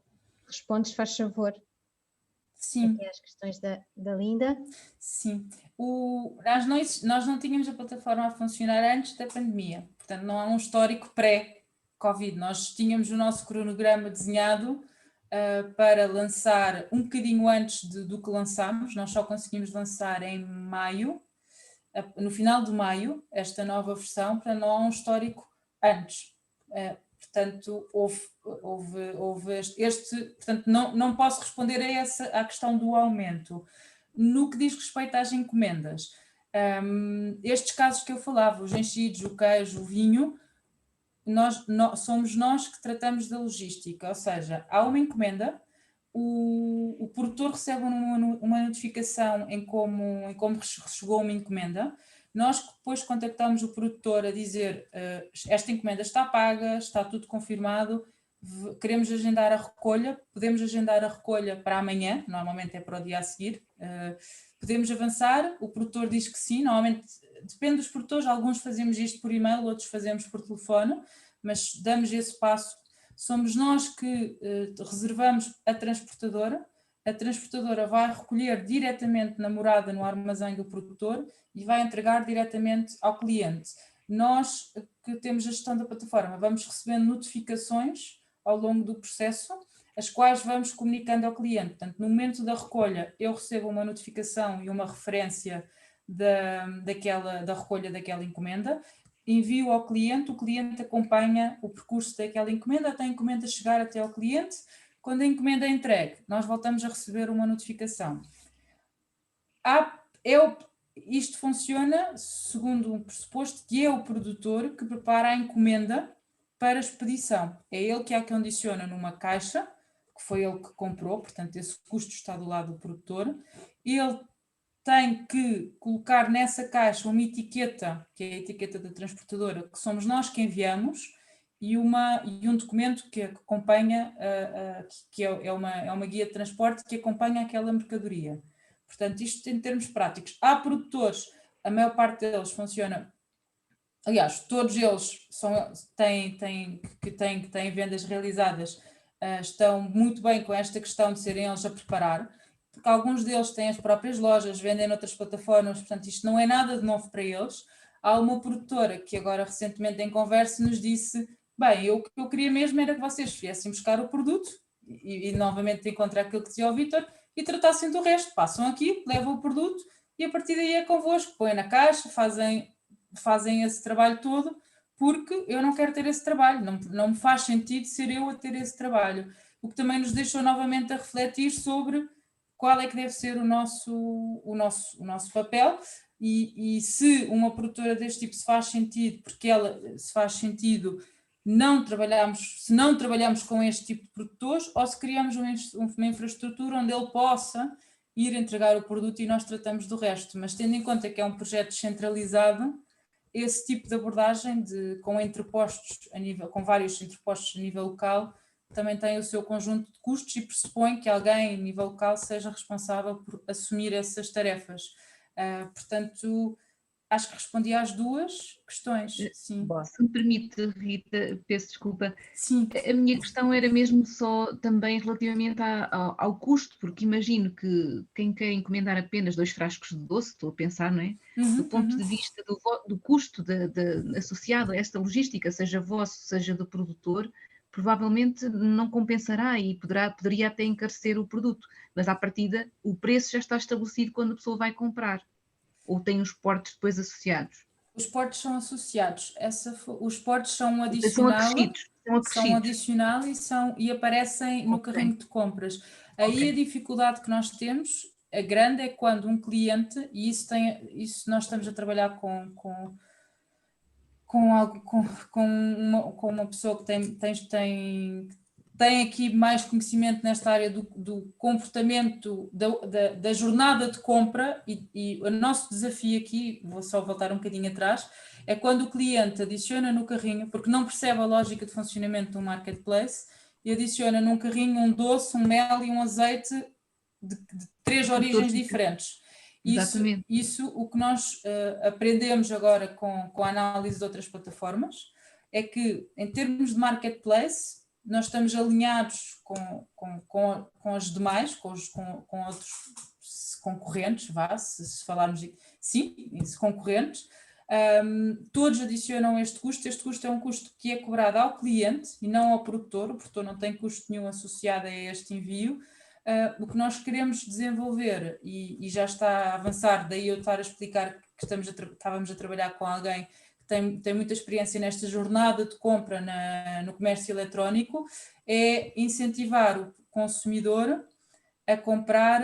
respondes, faz favor. Sim. Aqui às questões da Linda. Sim. Nós não tínhamos a plataforma a funcionar antes da pandemia, portanto não há um histórico pré-Covid. Nós tínhamos o nosso cronograma desenhado para lançar um bocadinho antes do que lançámos. Nós só conseguimos lançar em maio, no final de maio, esta nova versão, para não há um histórico antes. Portanto, houve este, portanto, não posso responder à questão do aumento. No que diz respeito às encomendas, estes casos que eu falava, os enchidos, o queijo, o vinho, somos nós que tratamos da logística, ou seja, há uma encomenda, o produtor recebe uma notificação em como chegou uma encomenda. Nós depois contactamos o produtor a dizer esta encomenda está paga, está tudo confirmado, queremos agendar a recolha, podemos agendar a recolha para amanhã, normalmente é para o dia a seguir, podemos avançar, o produtor diz que sim, normalmente depende dos produtores, alguns fazemos isto por e-mail, outros fazemos por telefone, mas damos esse passo. Somos nós que reservamos a transportadora vai recolher diretamente na morada, no armazém do produtor e vai entregar diretamente ao cliente. Nós que temos a gestão da plataforma vamos recebendo notificações ao longo do processo, as quais vamos comunicando ao cliente. Portanto, no momento da recolha eu recebo uma notificação e uma referência da recolha daquela encomenda, envio ao cliente, o cliente acompanha o percurso daquela encomenda até a encomenda chegar até ao cliente. Quando a encomenda é entregue, nós voltamos a receber uma notificação. Isto funciona segundo um pressuposto que é o produtor que prepara a encomenda para expedição. É ele que a condiciona numa caixa, que foi ele que comprou, portanto esse custo está do lado do produtor. Ele tem que colocar nessa caixa uma etiqueta, que é a etiqueta da transportadora, que somos nós que enviamos, e um documento que acompanha, que é uma guia de transporte que acompanha aquela mercadoria. Portanto, isto em termos práticos. Há produtores, a maior parte deles funciona, aliás, todos eles têm vendas realizadas, estão muito bem com esta questão de serem eles a preparar, porque alguns deles têm as próprias lojas, vendem noutras plataformas, portanto isto não é nada de novo para eles. Há uma produtora que agora recentemente em conversa nos disse, bem, o que eu queria mesmo era que vocês viessem buscar o produto e novamente encontrar aquilo que dizia o Vítor e tratassem do resto, passam aqui, levam o produto e a partir daí é convosco, põem na caixa, fazem esse trabalho todo, porque eu não quero ter esse trabalho, não me faz sentido ser eu a ter esse trabalho. O que também nos deixou novamente a refletir sobre qual é que deve ser o nosso papel e se uma produtora deste tipo se faz sentido, porque ela se faz sentido se não trabalhamos com este tipo de produtores ou se criamos uma infraestrutura onde ele possa ir entregar o produto e nós tratamos do resto. Mas tendo em conta que é um projeto descentralizado, esse tipo de abordagem com vários entrepostos a nível local também tem o seu conjunto de custos e pressupõe que alguém a nível local seja responsável por assumir essas tarefas. Portanto, acho que respondi às duas questões. Sim. Se me permite, Rita, peço desculpa. Sim. A minha questão era mesmo só também relativamente ao custo, porque imagino que quem quer encomendar apenas 2 frascos de doce, estou a pensar, não é? Do ponto de vista do custo associado a esta logística, seja vosso, seja do produtor, provavelmente não compensará e poderia até encarecer o produto, mas à partida o preço já está estabelecido quando a pessoa vai comprar, ou tem os portos depois associados. Os portos são associados, os portos são São adicional, acrescidos. São são acrescidos. adicional e aparecem no Ok. carrinho de compras. Aí Ok. a dificuldade que nós temos, a grande, é quando um cliente, e isso nós estamos a trabalhar com uma pessoa que tem aqui mais conhecimento nesta área do comportamento da jornada de compra, e o nosso desafio aqui, vou só voltar um bocadinho atrás, é quando o cliente adiciona no carrinho, porque não percebe a lógica de funcionamento do marketplace, e adiciona num carrinho um doce, um mel e um azeite de 3 origens diferentes. Exatamente. Isso o que nós aprendemos agora com a análise de outras plataformas é que, em termos de marketplace, nós estamos alinhados com as demais, com outros concorrentes, se falarmos concorrentes, todos adicionam este custo é um custo que é cobrado ao cliente e não ao produtor, o produtor não tem custo nenhum associado a este envio. O que nós queremos desenvolver, e já está a avançar, daí eu estar a explicar que estávamos a trabalhar com alguém que tem muita experiência nesta jornada de compra no comércio eletrónico, é incentivar o consumidor a comprar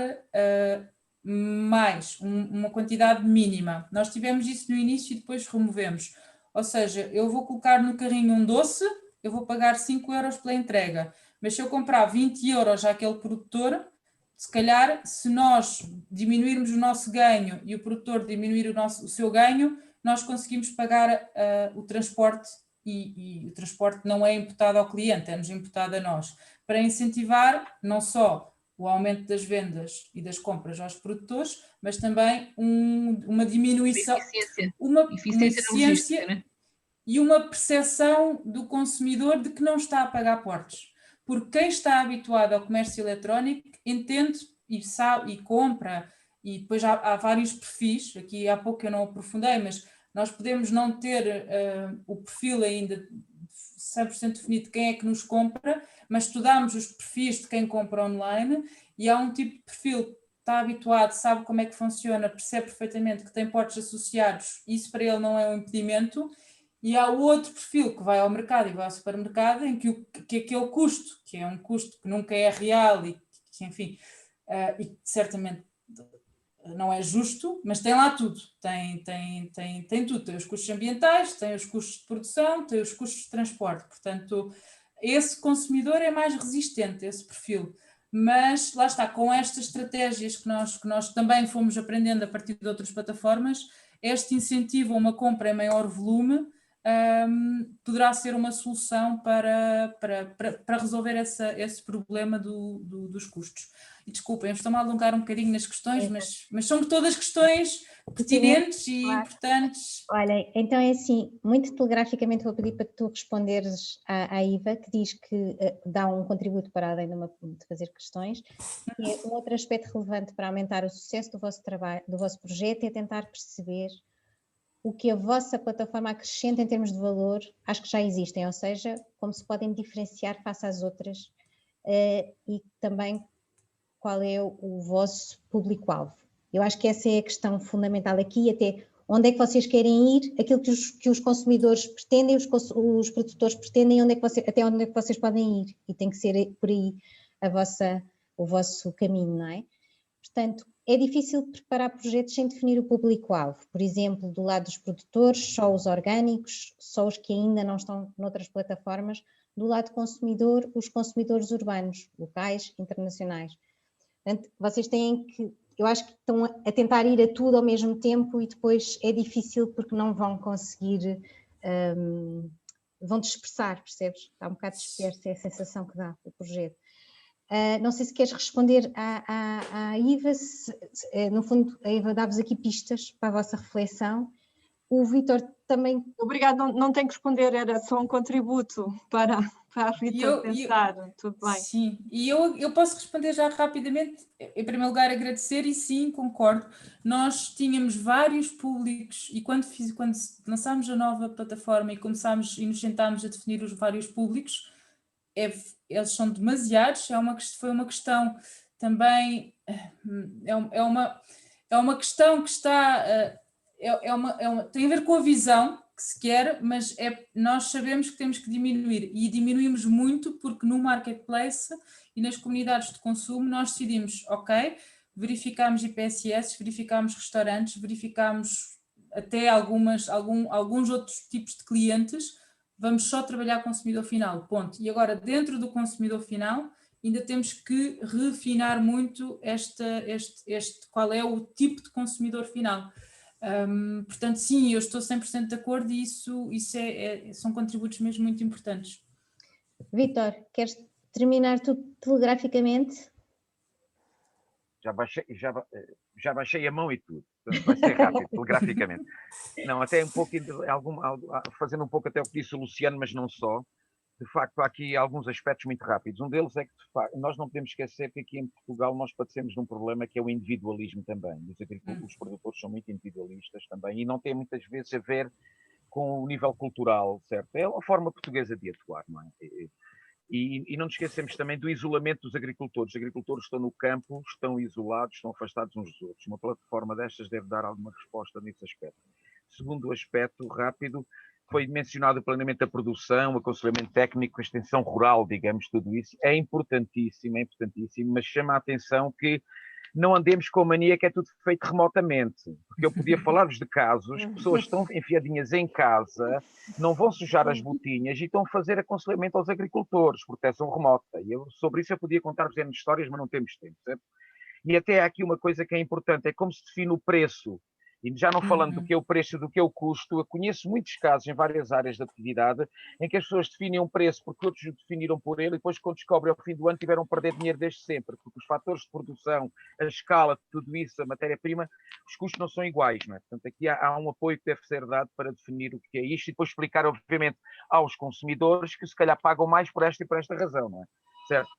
mais, uma quantidade mínima. Nós tivemos isso no início e depois removemos. Ou seja, eu vou colocar no carrinho um doce, eu vou pagar 5 euros pela entrega. Mas se eu comprar 20 euros àquele produtor, se calhar, se nós diminuirmos o nosso ganho e o produtor diminuir o seu ganho, nós conseguimos pagar o transporte, e o transporte não é imputado ao cliente, é-nos imputado a nós, para incentivar não só o aumento das vendas e das compras aos produtores, mas também uma diminuição, uma eficiência né? E uma percepção do consumidor de que não está a pagar portos. Porque quem está habituado ao comércio eletrónico entende e sabe e compra, e depois há vários perfis, aqui há pouco eu não aprofundei, mas nós podemos não ter o perfil ainda 100% definido de quem é que nos compra, mas estudamos os perfis de quem compra online, e há um tipo de perfil que está habituado, sabe como é que funciona, percebe perfeitamente que tem portos associados, isso para ele não é um impedimento. E há o outro perfil que vai ao mercado e vai ao supermercado, em que aquele custo, que é um custo que nunca é real e que, enfim, e certamente não é justo, mas tem lá tudo. Tem tudo. Tem os custos ambientais, tem os custos de produção, tem os custos de transporte. Portanto, esse consumidor é mais resistente, esse perfil. Mas lá está, com estas estratégias que nós também fomos aprendendo a partir de outras plataformas, este incentivo a uma compra em maior volume poderá ser uma solução para resolver esse problema dos custos. E desculpem, estou-me a alongar um bocadinho nas questões, mas são todas questões pertinentes e claro. Importantes. Olha, então é assim, muito telegraficamente vou pedir para que tu responderes à Iva, que diz que dá um contributo para além de fazer questões, e um outro aspecto relevante para aumentar o sucesso do vosso trabalho, do vosso projeto, é tentar perceber o que a vossa plataforma acrescenta em termos de valor às que já existem, ou seja, como se podem diferenciar face às outras, e também qual é o vosso público-alvo. Eu acho que essa é a questão fundamental aqui, até onde é que vocês querem ir, aquilo que os consumidores pretendem, os produtores pretendem, até onde é que vocês podem ir, e tem que ser por aí o vosso caminho, não é? Portanto, é difícil preparar projetos sem definir o público-alvo. Por exemplo, do lado dos produtores, só os orgânicos, só os que ainda não estão noutras plataformas. Do lado do consumidor, os consumidores urbanos, locais, internacionais. Portanto, vocês têm que, eu acho que estão a tentar ir a tudo ao mesmo tempo e depois é difícil porque não vão conseguir, vão dispersar, percebes? Está um bocado disperso, é a sensação que dá o projeto. Não sei se queres responder à Iva, no fundo a Iva dá-vos aqui pistas para a vossa reflexão. O Vítor também... Obrigada, não tenho que responder, era só um contributo para a Rita pensar, tudo bem. Sim, e eu posso responder já rapidamente. Em primeiro lugar, agradecer, e sim, concordo. Nós tínhamos vários públicos, e quando lançámos a nova plataforma e nos sentámos a definir os vários públicos, eles são demasiados, foi uma questão também, é uma questão que está, tem a ver com a visão que se quer, mas nós sabemos que temos que diminuir, e diminuímos muito porque no marketplace e nas comunidades de consumo nós decidimos, ok, verificámos IPSS, verificámos restaurantes, verificámos até alguns outros tipos de clientes, vamos só trabalhar consumidor final, ponto. E agora, dentro do consumidor final, ainda temos que refinar muito qual é o tipo de consumidor final. Portanto, sim, eu estou 100% de acordo e isso são contributos mesmo muito importantes. Vítor, queres terminar tu telegraficamente? Já baixei a mão e tudo, portanto vai ser rápido, telegraficamente. Não, até um pouco, fazendo um pouco até o que disse o Luciano, mas não só. De facto, há aqui alguns aspectos muito rápidos. Um deles é que, de facto, nós não podemos esquecer que aqui em Portugal nós padecemos de um problema que é o individualismo também. Os produtores são muito individualistas também e não tem muitas vezes a ver com o nível cultural, certo? É a forma portuguesa de atuar, não é? E não nos esquecemos também do isolamento dos agricultores. Os agricultores estão no campo, estão isolados, estão afastados uns dos outros. Uma plataforma destas deve dar alguma resposta nesse aspecto. Segundo aspecto, rápido, foi mencionado o planeamento da produção, o aconselhamento técnico, a extensão rural, digamos, tudo isso. É importantíssimo, mas chama a atenção que não andemos com a mania que é tudo feito remotamente. Porque eu podia falar-vos de casos, pessoas estão enfiadinhas em casa, não vão sujar as botinhas e estão a fazer aconselhamento aos agricultores, proteção remota. E sobre isso eu podia contar-vos N histórias, mas não temos tempo, certo? E até há aqui uma coisa que é importante, é como se define o preço. E já não falando do que é o preço, do que é o custo, eu conheço muitos casos em várias áreas da atividade em que as pessoas definem um preço porque outros o definiram por ele e depois, quando descobrem ao fim do ano, tiveram a perder dinheiro desde sempre, porque os fatores de produção, a escala, tudo isso, a matéria-prima, os custos não são iguais, não é? Portanto, aqui há um apoio que deve ser dado para definir o que é isto e depois explicar, obviamente, aos consumidores que se calhar pagam mais por esta e por esta razão, não é? Certo?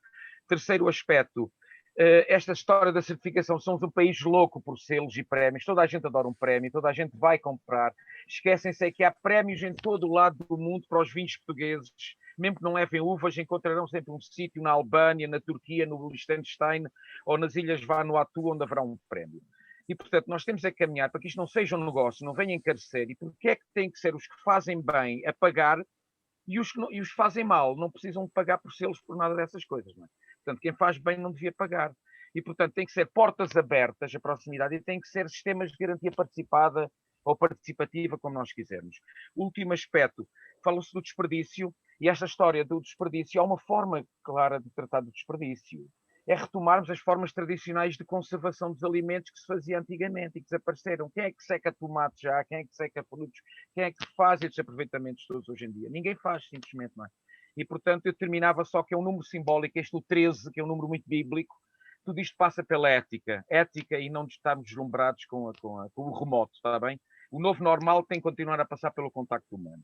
Terceiro aspecto, esta história da certificação, somos um país louco por selos e prémios, toda a gente adora um prémio, toda a gente vai comprar, esquecem-se que há prémios em todo o lado do mundo para os vinhos portugueses, mesmo que não levem uvas, encontrarão sempre um sítio na Albânia, na Turquia, no Liechtenstein ou nas Ilhas Vanuatu, onde haverá um prémio. E, portanto, nós temos a caminhar para que isto não seja um negócio, não venha encarecer, e porque é que tem que ser os que fazem bem a pagar e os que fazem mal não precisam pagar por selos por nada dessas coisas, não é? Portanto, quem faz bem não devia pagar. E, portanto, tem que ser portas abertas, a proximidade, e tem que ser sistemas de garantia participada ou participativa, como nós quisermos. Último aspecto, fala-se do desperdício, e esta história do desperdício, há uma forma clara de tratar do desperdício. É retomarmos as formas tradicionais de conservação dos alimentos que se fazia antigamente e que desapareceram. Quem é que seca tomate já? Quem é que seca frutos? Quem é que faz estes aproveitamentos todos hoje em dia? Ninguém faz, simplesmente, não é? E, portanto, eu terminava só que é um número simbólico, este o 13, que é um número muito bíblico. Tudo isto passa pela ética e não estarmos deslumbrados com o remoto, está bem? O novo normal tem que continuar a passar pelo contacto humano.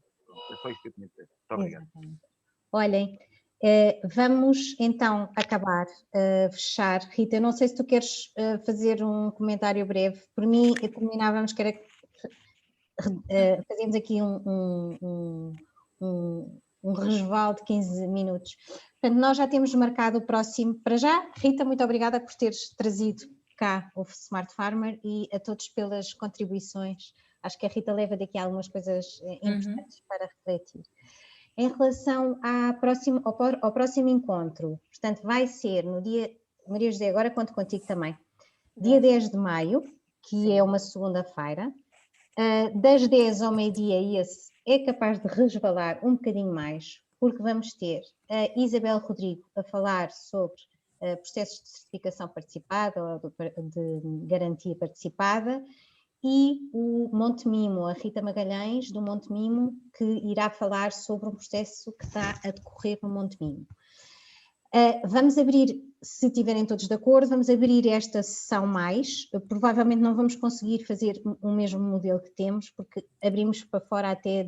É só isto que eu tinha a dizer. Muito obrigado. Exatamente. Olhem, vamos então acabar, fechar. Rita, eu não sei se tu queres fazer um comentário breve. Por mim, terminávamos, que era fazíamos aqui um resval de 15 minutos. Portanto, nós já temos marcado o próximo. Para já, Rita, muito obrigada por teres trazido cá o Smart Farmer e a todos pelas contribuições. Acho que a Rita leva daqui algumas coisas importantes para refletir. Em relação ao próximo encontro, portanto, vai ser no dia, Maria José, agora conto contigo também, dia 10 de maio, que é uma segunda-feira, das 10 ao meio-dia, e esse é capaz de resvalar um bocadinho mais, porque vamos ter a Isabel Rodrigo a falar sobre processos de certificação participada ou de garantia participada, e o Monte Mimo, a Rita Magalhães do Monte Mimo, que irá falar sobre um processo que está a decorrer no Monte Mimo. Vamos abrir, se estiverem todos de acordo, vamos abrir esta sessão mais, provavelmente não vamos conseguir fazer o mesmo modelo que temos, porque abrimos para fora até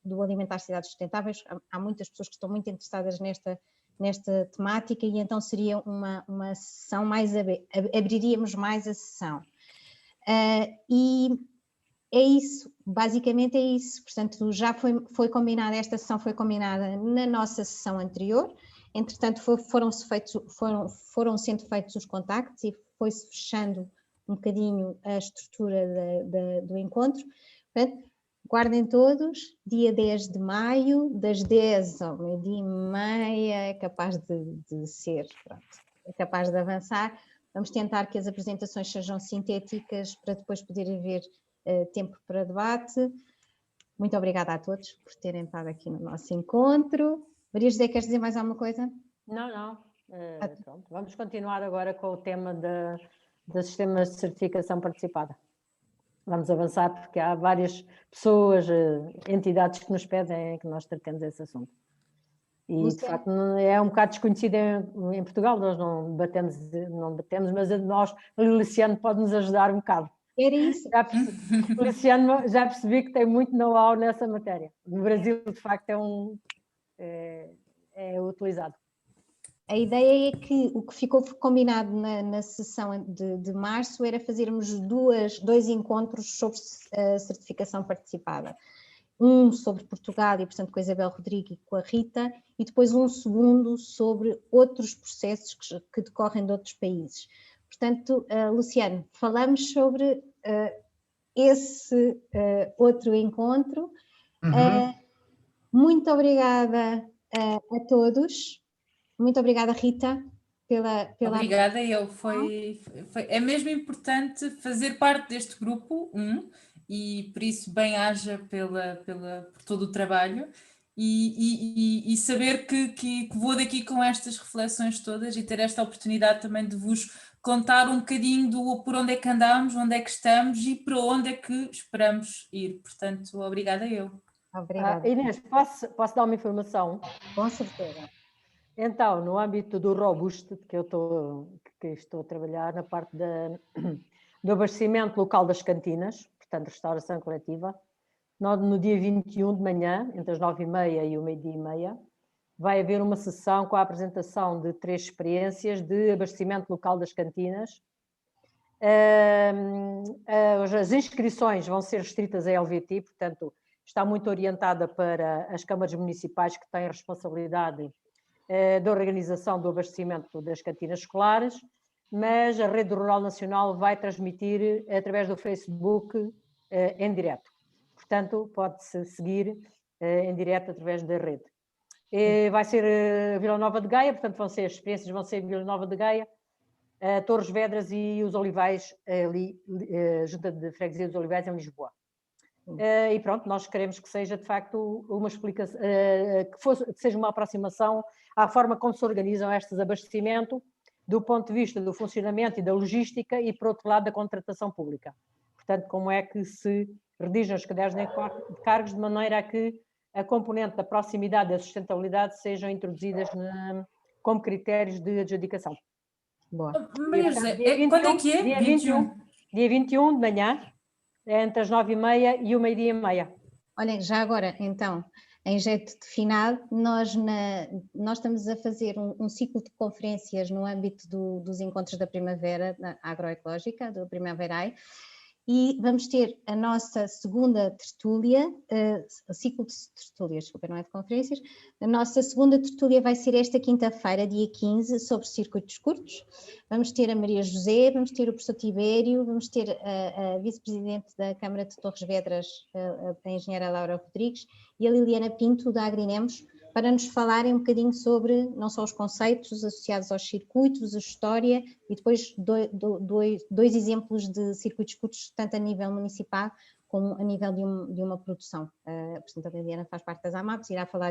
do alimentar cidades sustentáveis. Há muitas pessoas que estão muito interessadas nesta temática, e então seria uma sessão mais, abriríamos mais a sessão. E é isso, basicamente é isso. Portanto, já foi combinada, esta sessão foi combinada na nossa sessão anterior. Entretanto, foram sendo feitos os contactos e foi-se fechando um bocadinho a estrutura do encontro. Portanto, guardem todos, dia 10 de maio, das 10 ao meio-dia e meia, é capaz de ser, pronto, é capaz de avançar. Vamos tentar que as apresentações sejam sintéticas para depois poder haver tempo para debate. Muito obrigada a todos por terem estado aqui no nosso encontro. Maria José, queres dizer mais alguma coisa? Não. Pronto. Vamos continuar agora com o tema dos sistemas de certificação participada. Vamos avançar porque há várias pessoas, entidades que nos pedem que nós tratemos esse assunto. E, de facto, é um bocado desconhecido em Portugal, nós não debatemos, mas nós, o Luciano pode nos ajudar um bocado. Era isso. O Luciano já percebi que tem muito know-how nessa matéria. No Brasil, de facto, é utilizado. A ideia é que o que ficou combinado na sessão de março era fazermos dois encontros sobre certificação participada. Um sobre Portugal e, portanto, com a Isabel Rodrigues e com a Rita, e depois um segundo sobre outros processos que decorrem de outros países. Portanto, Luciano, falamos sobre esse outro encontro. Muito obrigada a todos. Muito obrigada, Rita, pela... Obrigada, é mesmo importante fazer parte deste grupo, e por isso bem-aja por todo o trabalho e saber que vou daqui com estas reflexões todas e ter esta oportunidade também de vos contar um bocadinho por onde é que andamos, onde é que estamos e para onde é que esperamos ir. Portanto, obrigada eu. Obrigada. Inês, posso dar uma informação? Com certeza. Então, no âmbito do Robuste, que estou a trabalhar na parte do abastecimento local das cantinas, portanto, restauração coletiva, no dia 21 de manhã, entre as 9h30 e o meio-dia e meia, vai haver uma sessão com a apresentação de 3 experiências de abastecimento local das cantinas. As inscrições vão ser restritas à LVT, portanto, está muito orientada para as câmaras municipais que têm responsabilidade da organização do abastecimento das cantinas escolares, mas a Rede Rural Nacional vai transmitir através do Facebook em direto. Portanto, pode-se seguir em direto através da rede. Vai ser Vila Nova de Gaia, portanto, as experiências vão ser Vila Nova de Gaia, Torres Vedras e os Olivais, ali, Junta de Freguesia dos Olivais, em Lisboa. E pronto, nós queremos que seja, de facto, uma explicação, que seja uma aproximação à forma como se organizam estes abastecimentos, do ponto de vista do funcionamento e da logística e, por outro lado, da contratação pública. Portanto, como é que se redigem os cadernos de encargos de maneira a que a componente da proximidade e da sustentabilidade sejam introduzidas como critérios de adjudicação. Boa. Maria José, quando é que é? Dia 21 de manhã, entre as 9h30 e o meio-dia e meia. Olhem, já agora, então, em jeito de final, nós estamos a fazer um ciclo de conferências no âmbito dos encontros da primavera agroecológica, do Primaverae, e vamos ter a nossa segunda tertúlia, ciclo de tertúlias, desculpa, não é de conferências. A nossa segunda tertúlia vai ser esta quinta-feira, dia 15, sobre circuitos curtos. Vamos ter a Maria José, vamos ter o professor Tibério, vamos ter a vice-presidente da Câmara de Torres Vedras, a engenheira Laura Rodrigues, e a Liliana Pinto, da Agrinemos, para nos falarem um bocadinho sobre não só os conceitos associados aos circuitos, a história, e depois dois exemplos de circuitos curtos, tanto a nível municipal como a nível de uma produção. Portanto, a Liliana faz parte das AMAPs, irá falar